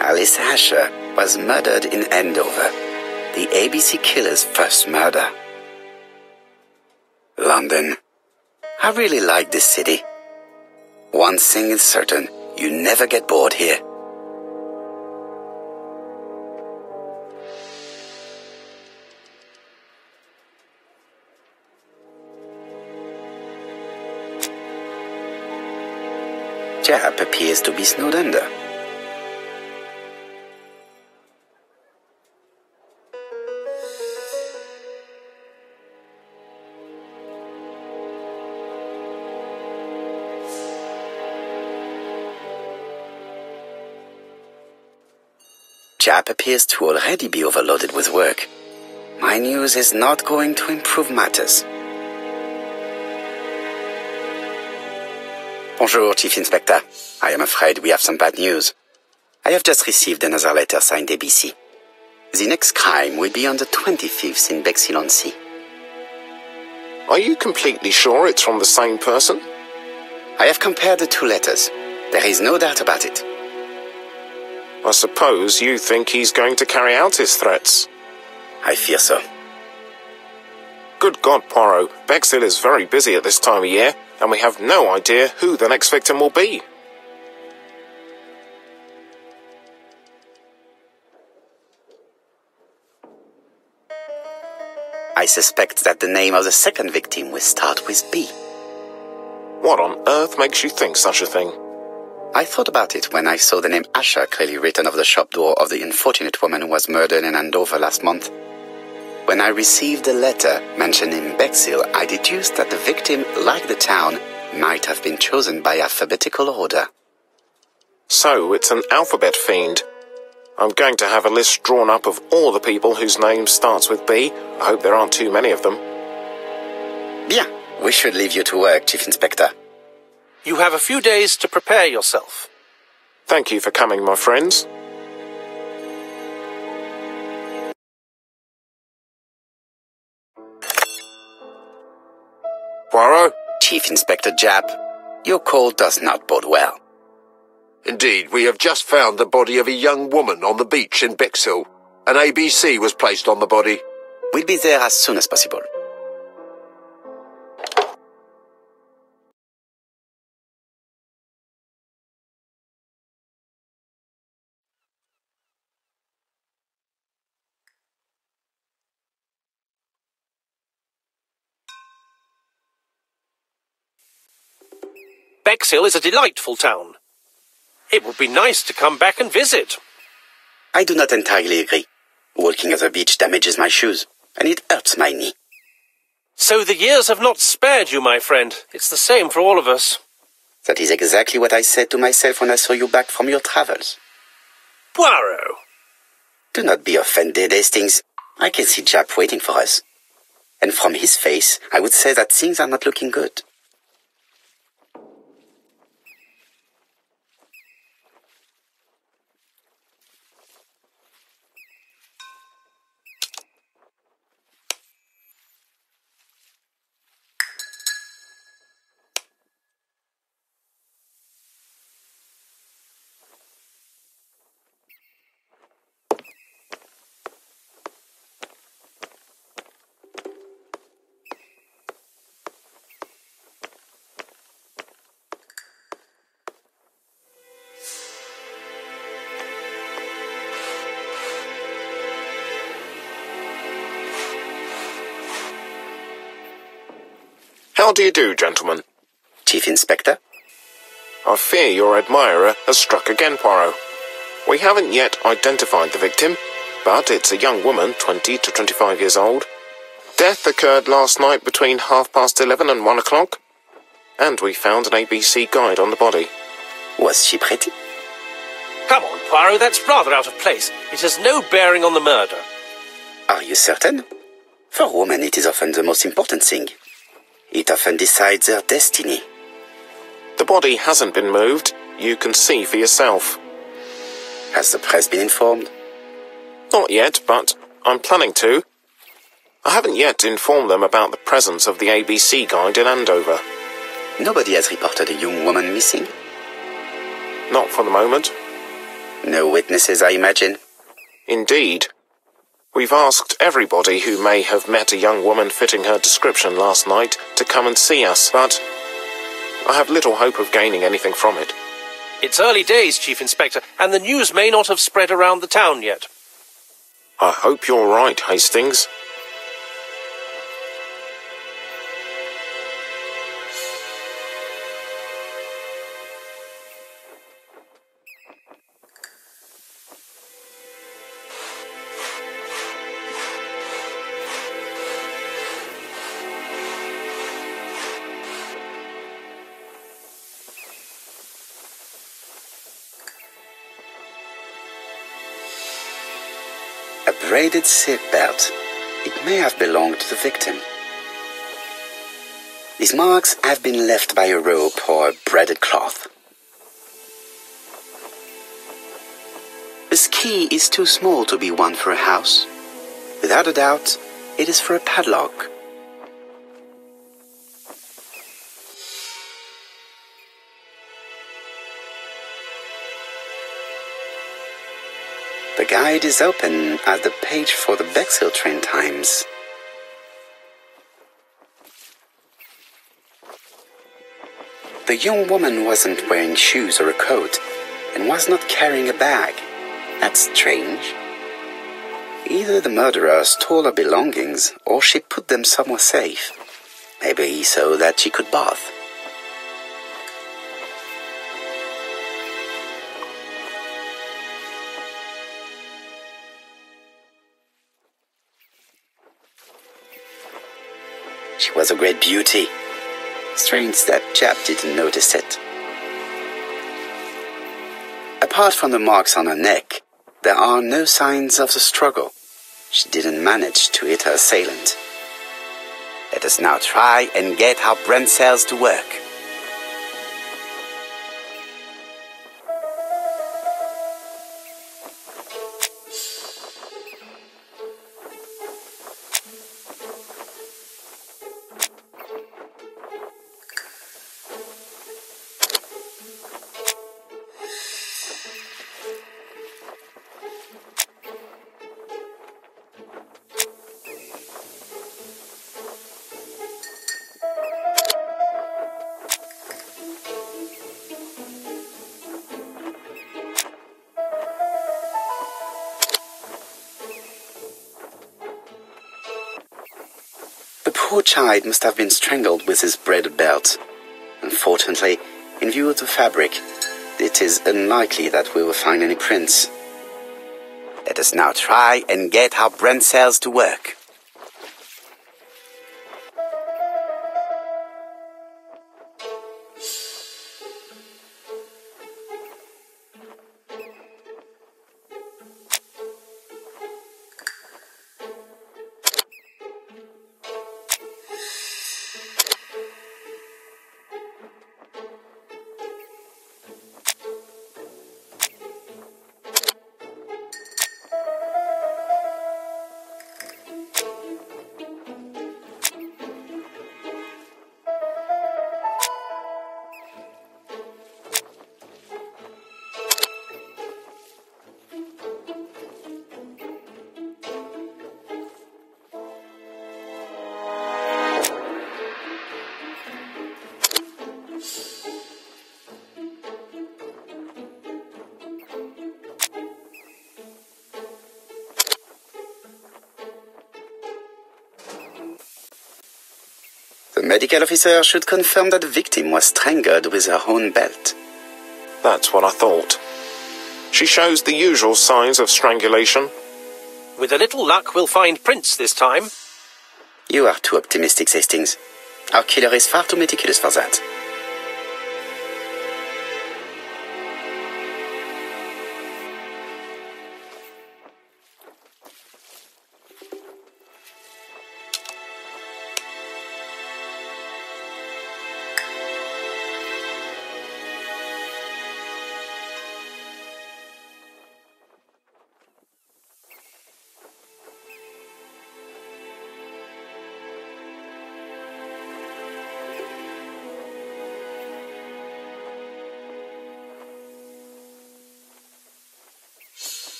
Alice Asher was murdered in Andover, the ABC killer's first murder. London. I really like this city. One thing is certain, you never get bored here. Jap appears to be snowed under. Jap appears to already be overloaded with work. My news is not going to improve matters. Bonjour, Chief Inspector. I am afraid we have some bad news. I have just received another letter signed ABC. The next crime will be on the 25th in Bexhill-on-Sea. Are you completely sure it's from the same person? I have compared the two letters. There is no doubt about it. I suppose you think he's going to carry out his threats. I fear so. Good God, Poirot. Bexhill is very busy at this time of year, and we have no idea who the next victim will be. I suspect that the name of the second victim will start with B. What on earth makes you think such a thing? I thought about it when I saw the name Asher clearly written over the shop door of the unfortunate woman who was murdered in Andover last month. When I received a letter mentioning Bexhill, I deduced that the victim, like the town, might have been chosen by alphabetical order. So, it's an alphabet fiend. I'm going to have a list drawn up of all the people whose name starts with B. I hope there aren't too many of them. Bien, we should leave you to work, Chief Inspector. You have a few days to prepare yourself. Thank you for coming, my friends. Poirot? Chief Inspector Jap, your call does not bode well. Indeed, we have just found the body of a young woman on the beach in Bexhill. An ABC was placed on the body. We'll be there as soon as possible. Bexhill is a delightful town. It would be nice to come back and visit. I do not entirely agree. Walking at the beach damages my shoes, and it hurts my knee. So the years have not spared you, my friend. It's the same for all of us. That is exactly what I said to myself when I saw you back from your travels. Poirot! Do not be offended, Hastings. I can see Jap waiting for us. And from his face, I would say that things are not looking good. How do you do, gentlemen? Chief Inspector? I fear your admirer has struck again, Poirot. We haven't yet identified the victim, but it's a young woman, 20 to 25 years old. Death occurred last night between 11:30 and 1 o'clock, and we found an ABC guide on the body. Was she pretty? Come on, Poirot, that's rather out of place. It has no bearing on the murder. Are you certain? For women, it is often the most important thing. It often decides their destiny. The body hasn't been moved. You can see for yourself. Has the press been informed? Not yet, but I'm planning to. I haven't yet informed them about the presence of the ABC guide in Andover. Nobody has reported a young woman missing? Not for the moment. No witnesses, I imagine? Indeed. We've asked everybody who may have met a young woman fitting her description last night to come and see us, but I have little hope of gaining anything from it. It's early days, Chief Inspector, and the news may not have spread around the town yet. I hope you're right, Hastings. A braided silk belt. It may have belonged to the victim. These marks have been left by a rope or a braided cloth. This key is too small to be one for a house. Without a doubt, it is for a padlock. The guide is open at the page for the Bexhill train times. The young woman wasn't wearing shoes or a coat and was not carrying a bag. That's strange. Either the murderer stole her belongings or she put them somewhere safe. Maybe so that she could bath. She was a great beauty. Strange that chap didn't notice it. Apart from the marks on her neck, there are no signs of the struggle. She didn't manage to hit her assailant. Let us now try and get our brain cells to work. The poor child must have been strangled with his braided belt. Unfortunately, in view of the fabric, it is unlikely that we will find any prints. Let us now try and get our brain cells to work. medical officer should confirm that the victim was strangled with her own belt. That's what I thought. She shows the usual signs of strangulation. With a little luck, we'll find prints this time. You are too optimistic, Hastings. Our killer is far too meticulous for that.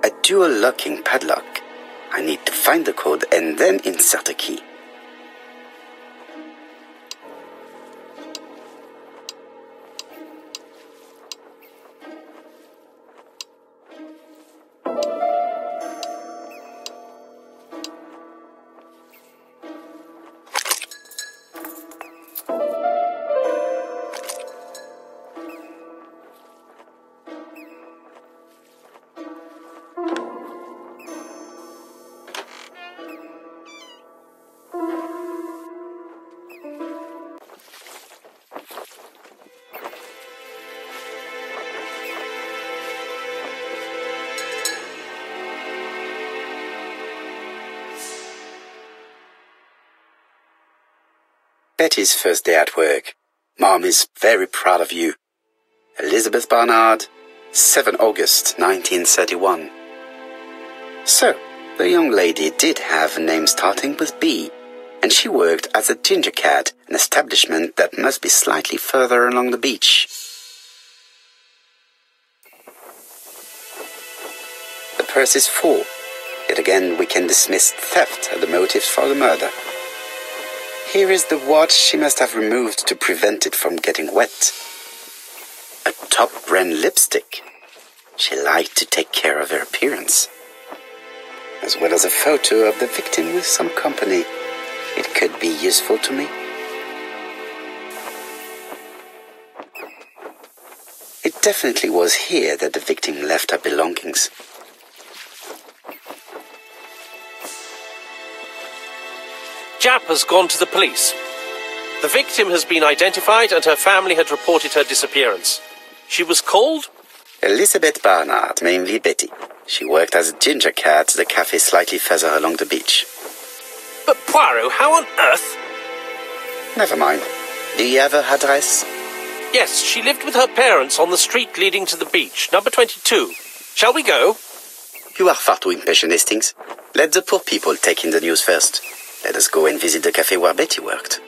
A dual locking padlock. I need to find the code and then insert a key. Betty's first day at work. Mom is very proud of you. Elizabeth Barnard, 7 August 1931. So, the young lady did have a name starting with B, and she worked as a ginger cat, an establishment that must be slightly further along the beach. The purse is full. Yet again we can dismiss theft as the motive for the murder. Here is the watch she must have removed to prevent it from getting wet. A top-brand lipstick. She liked to take care of her appearance. As well as a photo of the victim with some company. It could be useful to me. It definitely was here that the victim left her belongings. Jap has gone to the police. The victim has been identified and her family had reported her disappearance. She was called? Elizabeth Barnard, mainly Betty. She worked as a ginger cat at the cafe slightly further along the beach. But Poirot, how on earth? Never mind. Do you have her address? Yes, she lived with her parents on the street leading to the beach, number 22. Shall we go? You are far too impatient, Hastings. Let the poor people take in the news first. Let us go and visit the cafe where Betty worked.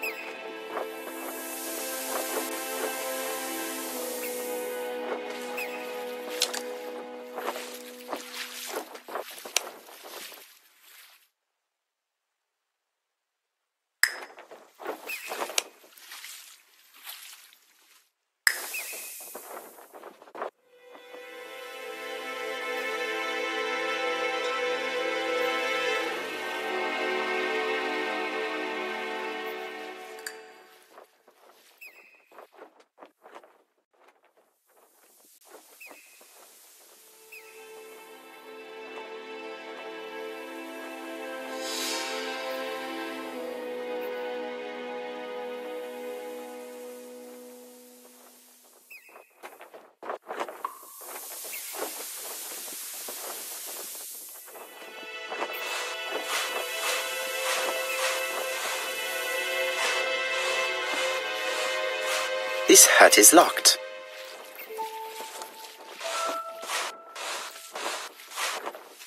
This hut is locked.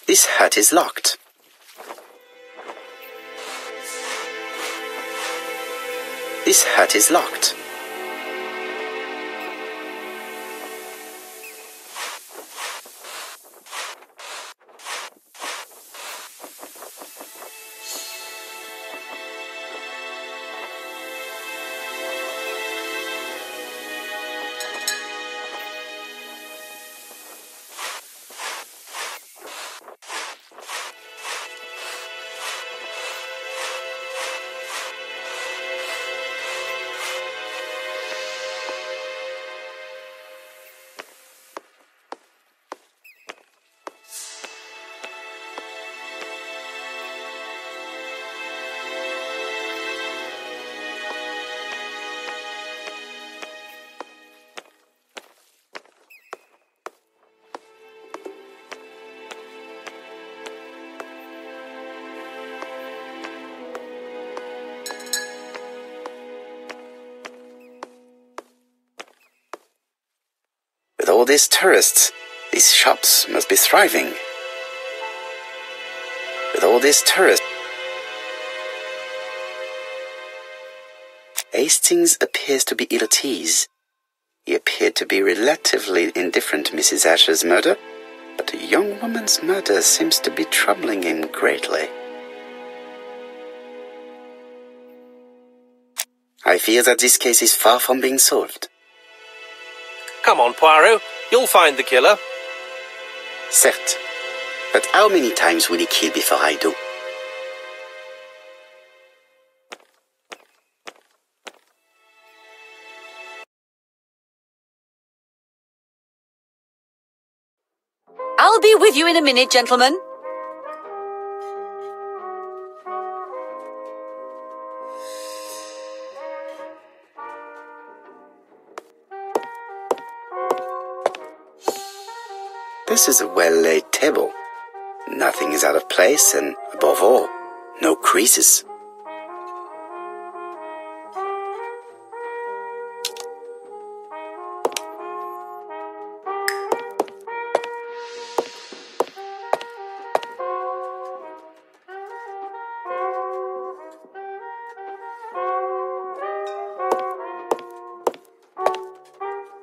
This hut is locked. This hut is locked. With all these tourists, these shops must be thriving. With all these tourists, Hastings appears to be ill at ease. He appeared to be relatively indifferent to Mrs. Asher's murder, but a young woman's murder seems to be troubling him greatly. I fear that this case is far from being solved. Come on, Poirot. You'll find the killer. Certes. But how many times will he kill before I do? I'll be with you in a minute, gentlemen. This is a well-laid table. Nothing is out of place and, above all, no creases.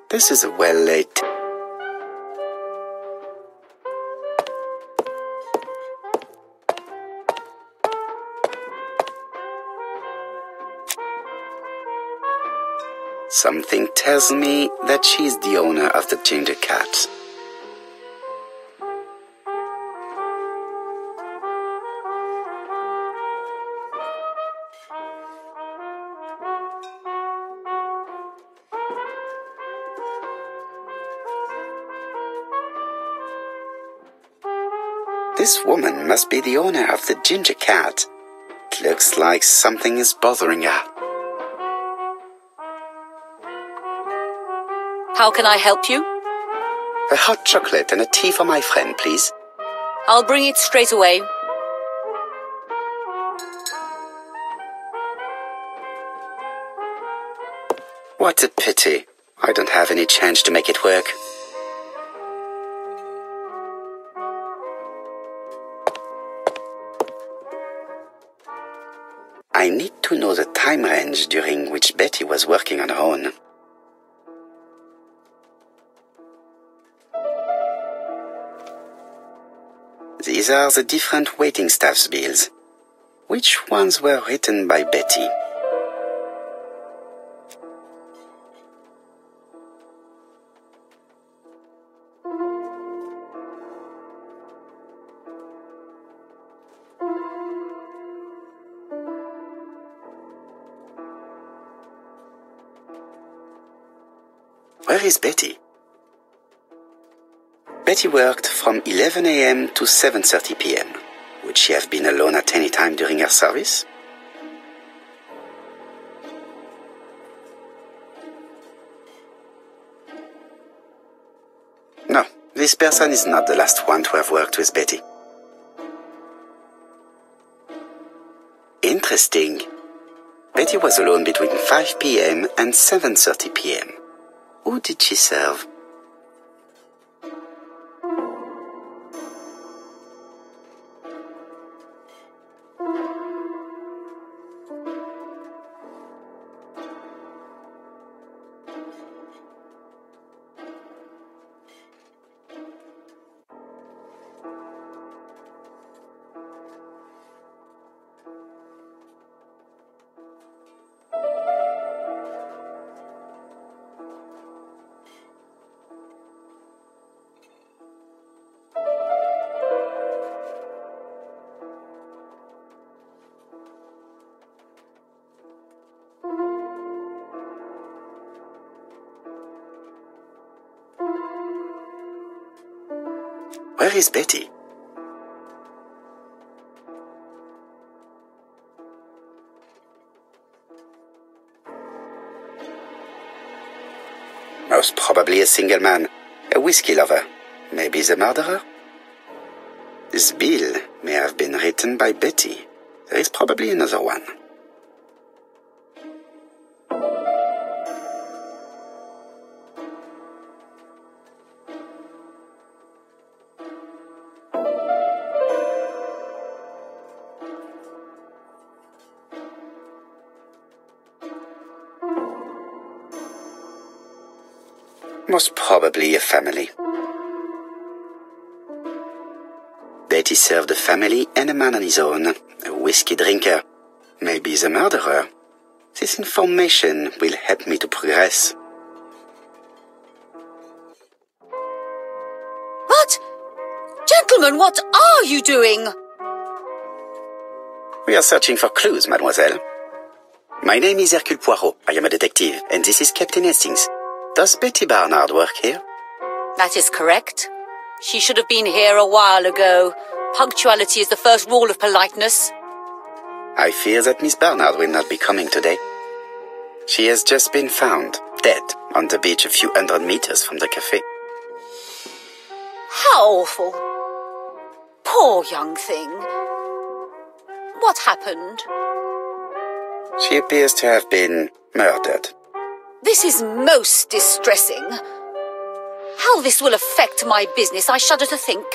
This is a well-laid table. Something tells me that she is the owner of the ginger cat. This woman must be the owner of the ginger cat. It looks like something is bothering her. How can I help you? A hot chocolate and a tea for my friend, please. I'll bring it straight away. What a pity. I don't have any change to make it work. I need to know the time range during which Betty was working on her own. These are the different waiting staff's bills. Which ones were written by Betty? Where is Betty? Betty worked from 11 a.m. to 7:30 p.m. Would she have been alone at any time during her service? No, this person is not the last one to have worked with Betty. Interesting. Betty was alone between 5 p.m. and 7:30 p.m. Who did she serve? Where is Betty? Most probably a single man, a whiskey lover, maybe the murderer. This bill may have been written by Betty. There is probably another one. Most probably a family. Betty served a family and a man on his own, a whiskey drinker, maybe the murderer. This information will help me to progress. But, gentlemen, what are you doing? We are searching for clues, mademoiselle. My name is Hercule Poirot. I am a detective, and this is Captain Hastings. Does Betty Barnard work here? That is correct. She should have been here a while ago. Punctuality is the first rule of politeness. I fear that Miss Barnard will not be coming today. She has just been found, dead, on the beach a few hundred meters from the cafe. How awful. Poor young thing. What happened? She appears to have been murdered. This is most distressing. How this will affect my business, I shudder to think.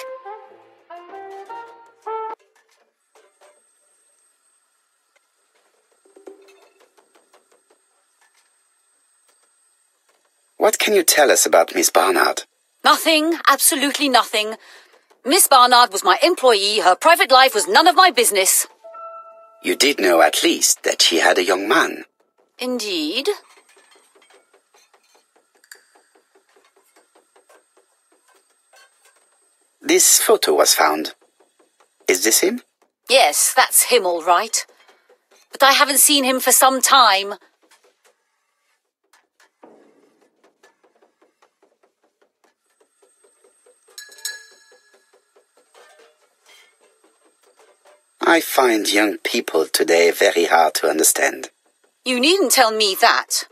What can you tell us about Miss Barnard? Nothing, absolutely nothing. Miss Barnard was my employee. Her private life was none of my business. You did know at least that she had a young man. Indeed. This photo was found. Is this him? Yes, that's him all right. But I haven't seen him for some time. I find young people today very hard to understand. You needn't tell me that.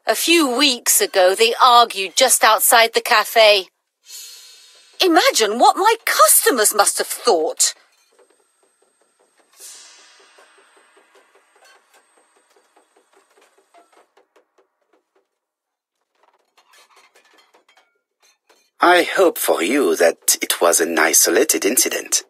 A few weeks ago, they argued just outside the cafe. Imagine what my customers must have thought. I hope for you that it was an isolated incident.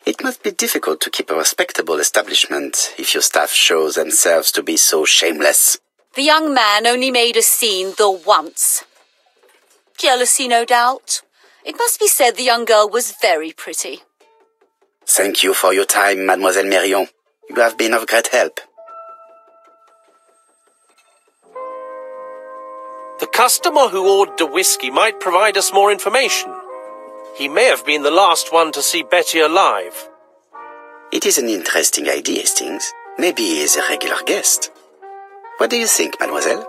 It must be difficult to keep a respectable establishment if your staff show themselves to be so shameless. The young man only made a scene the once. Jealousy, no doubt. It must be said the young girl was very pretty. Thank you for your time, Mademoiselle Marion. You have been of great help. The customer who ordered the whiskey might provide us more information. He may have been the last one to see Betty alive. It is an interesting idea, Hastings. Maybe he is a regular guest. What do you think, mademoiselle?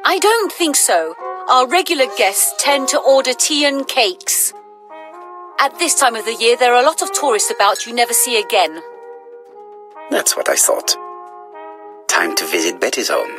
I don't think so. Our regular guests tend to order tea and cakes. At this time of the year, there are a lot of tourists about you never see again. That's what I thought. Time to visit Betty's home.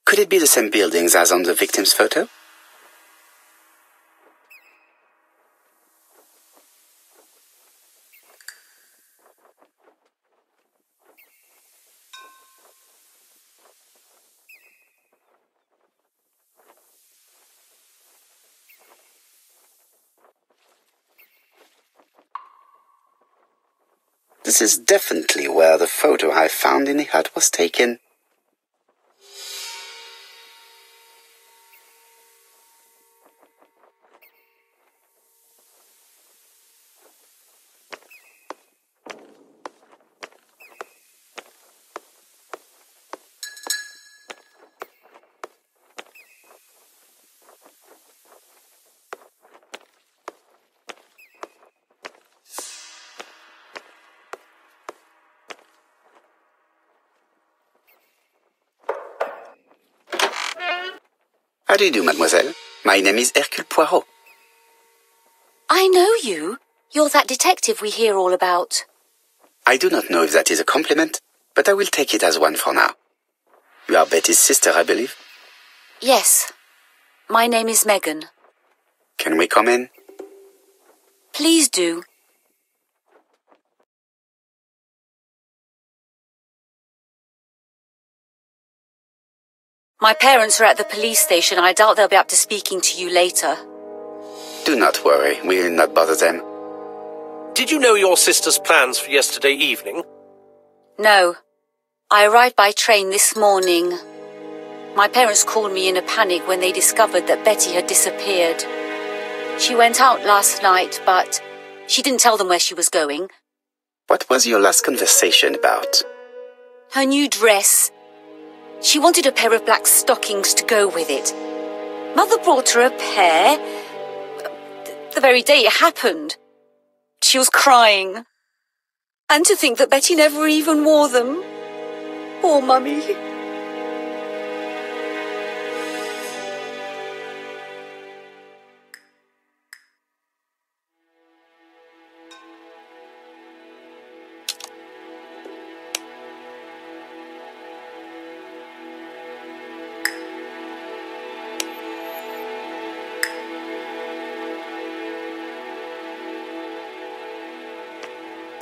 Could it be the same buildings as on the victim's photo? This is definitely where the photo I found in the hut was taken. How do you do, mademoiselle? My name is Hercule Poirot. I know you. You're that detective we hear all about. I do not know if that is a compliment, but I will take it as one for now. You are Betty's sister, I believe? Yes. My name is Megan. Can we come in? Please do. My parents are at the police station. I doubt they'll be up to speaking to you later. Do not worry, we will not bother them. Did you know your sister's plans for yesterday evening? No. I arrived by train this morning. My parents called me in a panic when they discovered that Betty had disappeared. She went out last night, but she didn't tell them where she was going. What was your last conversation about? Her new dress. She wanted a pair of black stockings to go with it. Mother brought her a pair. The very day it happened. She was crying. And to think that Betty never even wore them. Poor Mummy.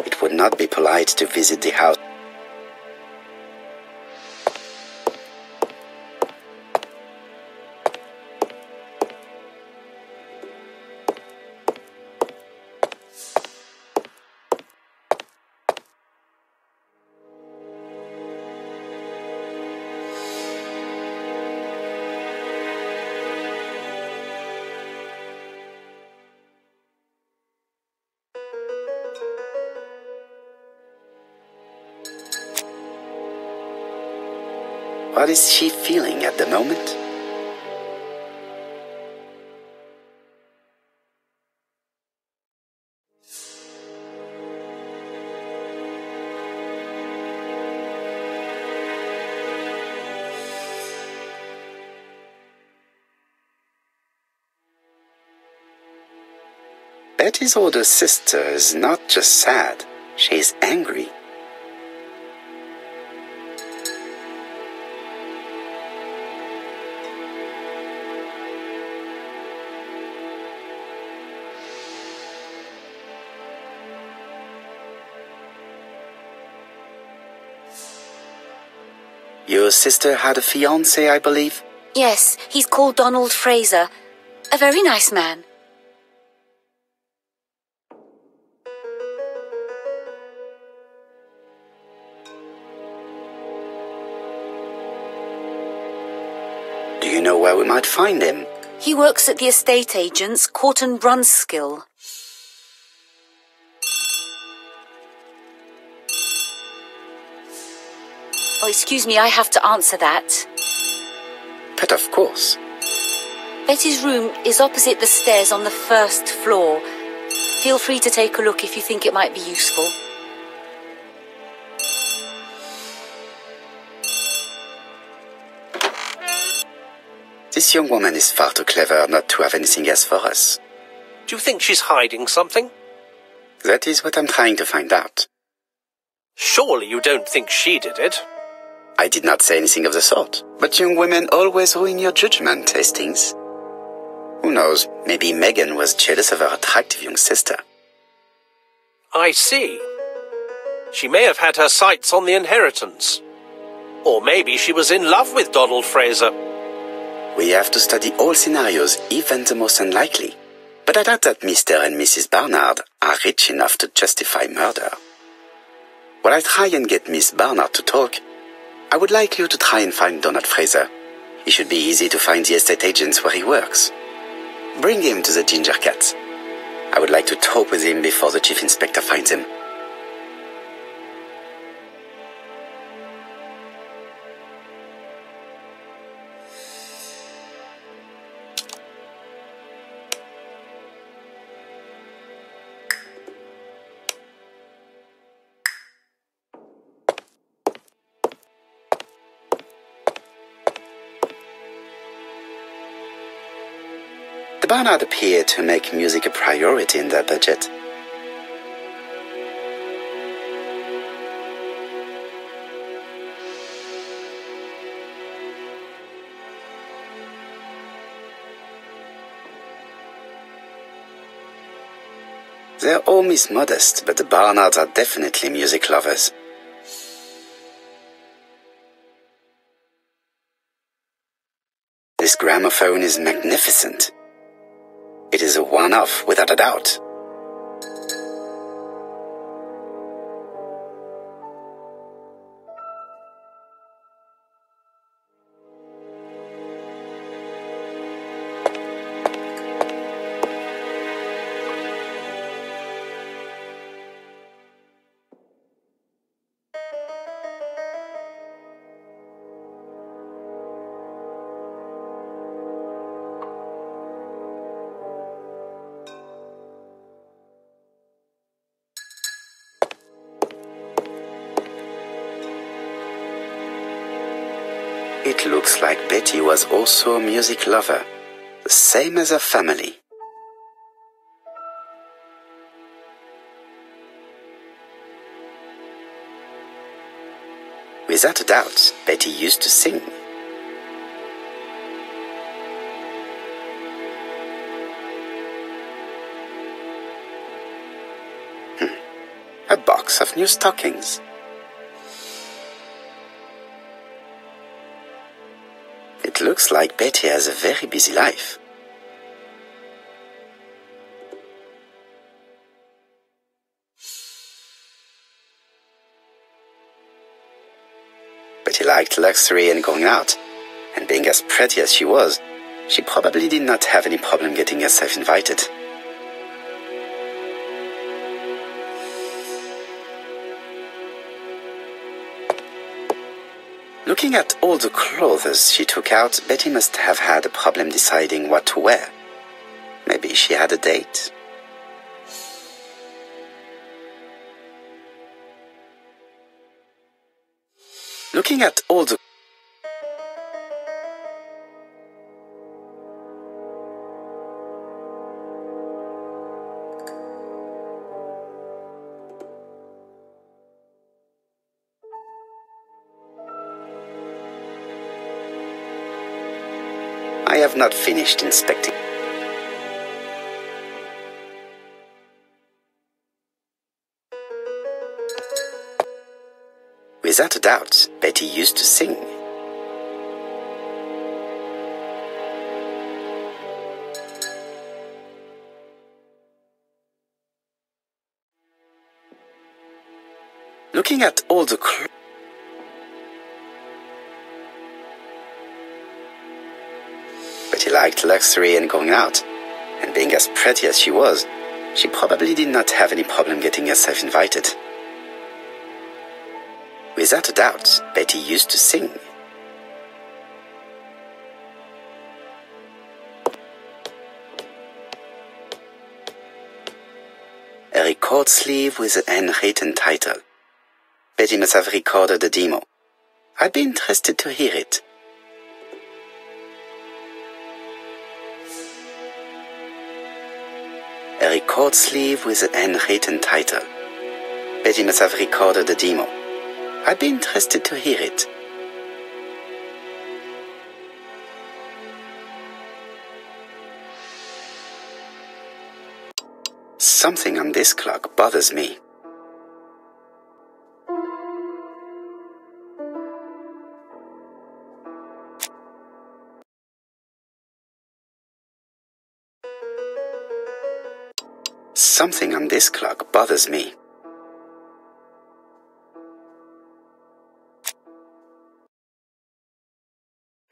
It would not be polite to visit the house. What is she feeling at the moment? Betty's older sister is not just sad, she is angry. Your sister had a fiancé, I believe? Yes, he's called Donald Fraser. A very nice man. Do you know where we might find him? He works at the estate agent's, Court and Brunskill. Oh, excuse me, I have to answer that. But of course. Betty's room is opposite the stairs on the first floor. Feel free to take a look if you think it might be useful. This young woman is far too clever not to have anything else for us. Do you think she's hiding something? That is what I'm trying to find out. Surely you don't think she did it? I did not say anything of the sort. But young women always ruin your judgment, Hastings. Who knows, maybe Megan was jealous of her attractive young sister. I see. She may have had her sights on the inheritance. Or maybe she was in love with Donald Fraser. We have to study all scenarios, even the most unlikely. But I doubt that Mr. and Mrs. Barnard are rich enough to justify murder. While I try and get Miss Barnard to talk, I would like you to try and find Donald Fraser. It should be easy to find the estate agents where he works. Bring him to the Ginger Cat. I would like to talk with him before the chief inspector finds him. The Barnard appeared to make music a priority in their budget. Their home is modest, but the Barnards are definitely music lovers. This gramophone is magnificent. It is a one-off, without a doubt. It looks like Betty was also a music lover, the same as her family. Without a doubt, Betty used to sing. A box of new stockings. It looks like Betty has a very busy life. Betty liked luxury and going out, and being as pretty as she was, she probably did not have any problem getting herself invited. Looking at all the clothes she took out, Betty must have had a problem deciding what to wear. Maybe she had a date? Looking at all the I have not finished inspecting. Without a doubt, Betty used to sing. Looking at all the Betty liked luxury and going out, and being as pretty as she was, she probably did not have any problem getting herself invited. Without a doubt, Betty used to sing. A record sleeve with an handwritten title. Betty must have recorded the demo. I'd be interested to hear it. A record sleeve with an handwritten title. Betty must have recorded the demo. I'd be interested to hear it. Something on this clock bothers me. Something on this clock bothers me.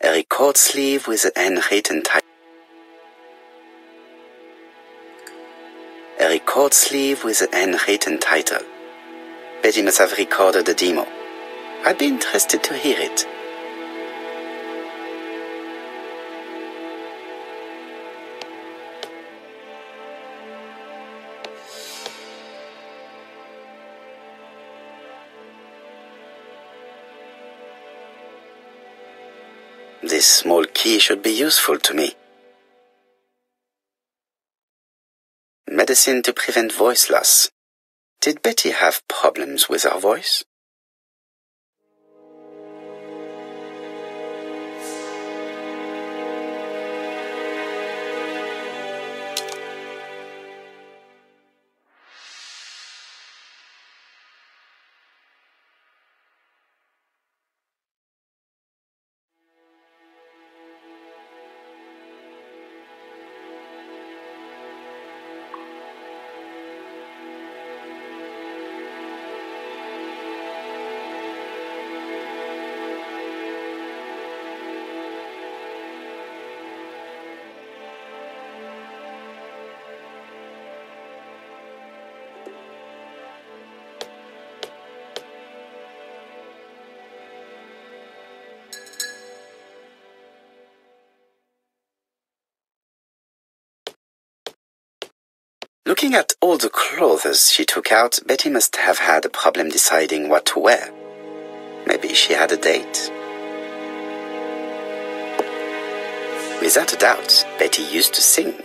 A record sleeve with a handwritten title. A record sleeve with a handwritten title. Betty must have recorded the demo. I'd be interested to hear it. This small key should be useful to me. Medicine to prevent voice loss. Did Betty have problems with her voice? Looking at all the clothes she took out, Betty must have had a problem deciding what to wear. Maybe she had a date. Without a doubt, Betty used to sing.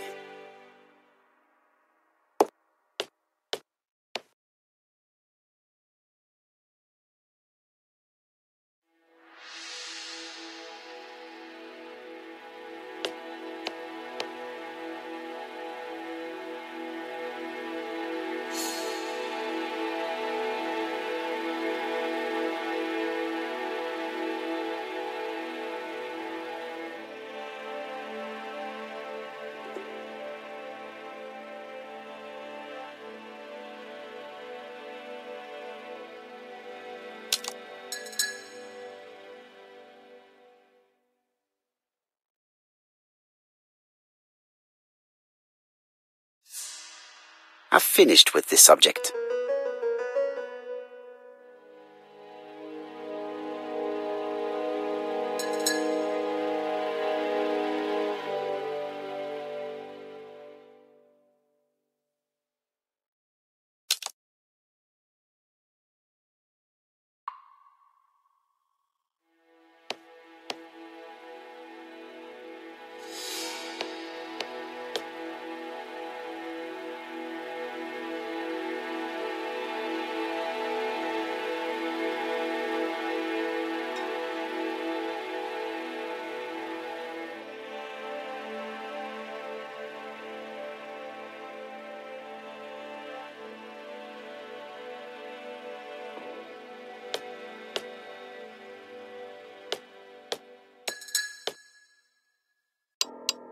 I've finished with this subject.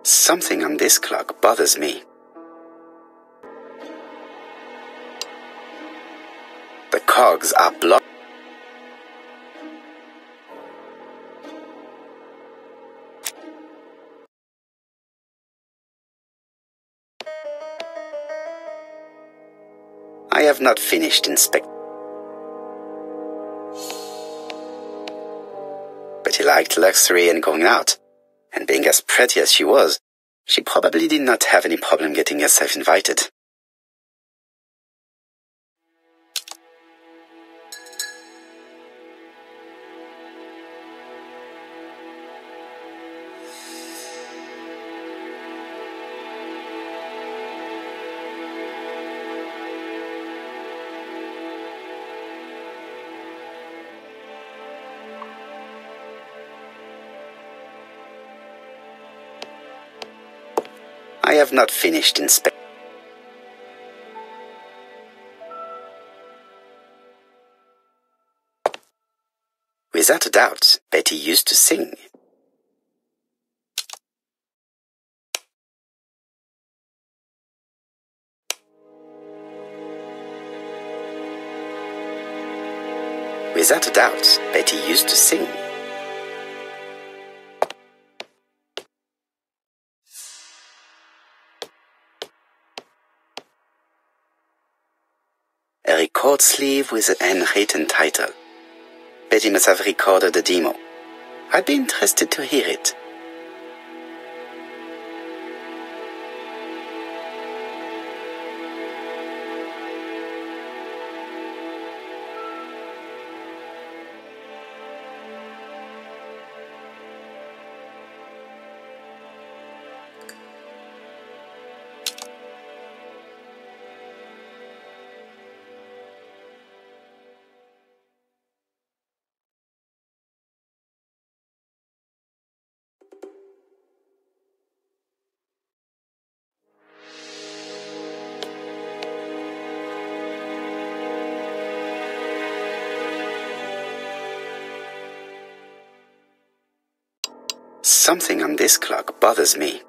Something on this clock bothers me. The cogs are blocked. I have not finished inspecting. Betty liked luxury and going out, and being as pretty as she was, she probably did not have any problem getting herself invited. I have not finished inspecting. Without a doubt, Betty used to sing. Without a doubt, Betty used to sing. A record sleeve with a handwritten title. Betty must have recorded the demo. I'd be interested to hear it. Something on this clock bothers me.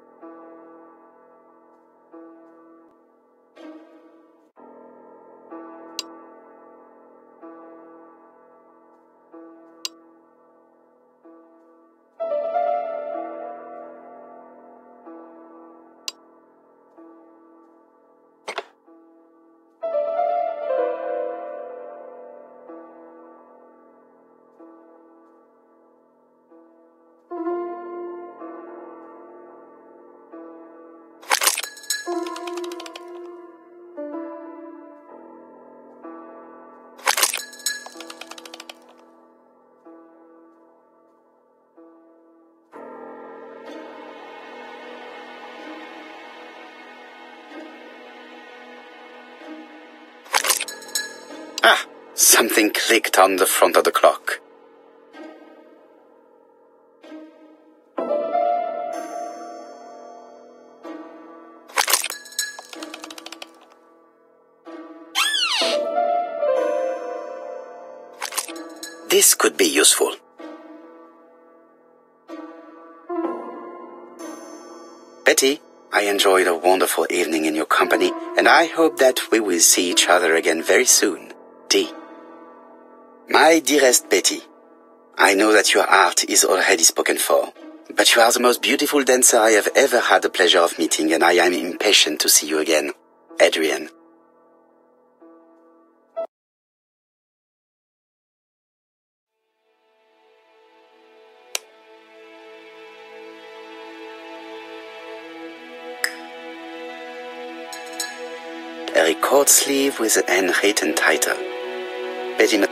Ah, something clicked on the front of the clock. This could be useful. Betty, I enjoyed a wonderful evening in your company, and I hope that we will see each other again very soon. D. My dearest Betty, I know that your art is already spoken for, but you are the most beautiful dancer I have ever had the pleasure of meeting, and I am impatient to see you again. Adrian. A record sleeve with a handwritten title. Betty must...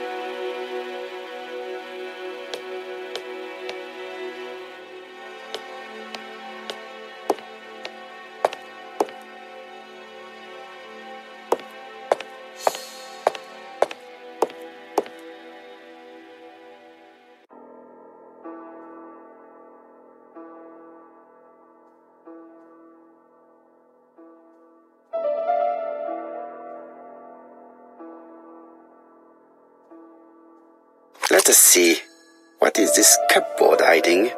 Let us see. What is this cupboard hiding?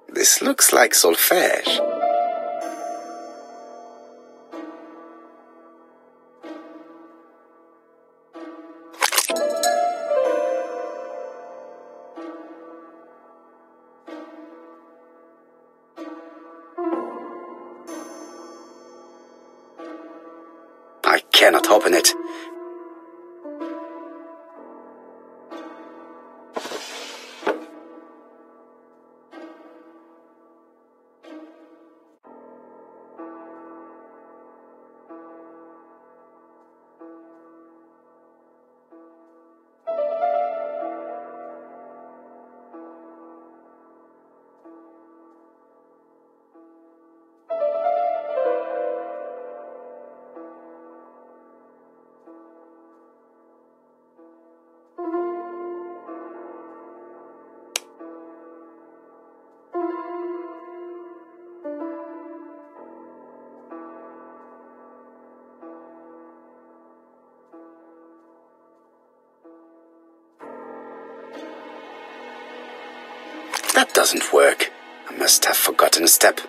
This looks like solfège. I cannot open it. That doesn't work. I must have forgotten a step.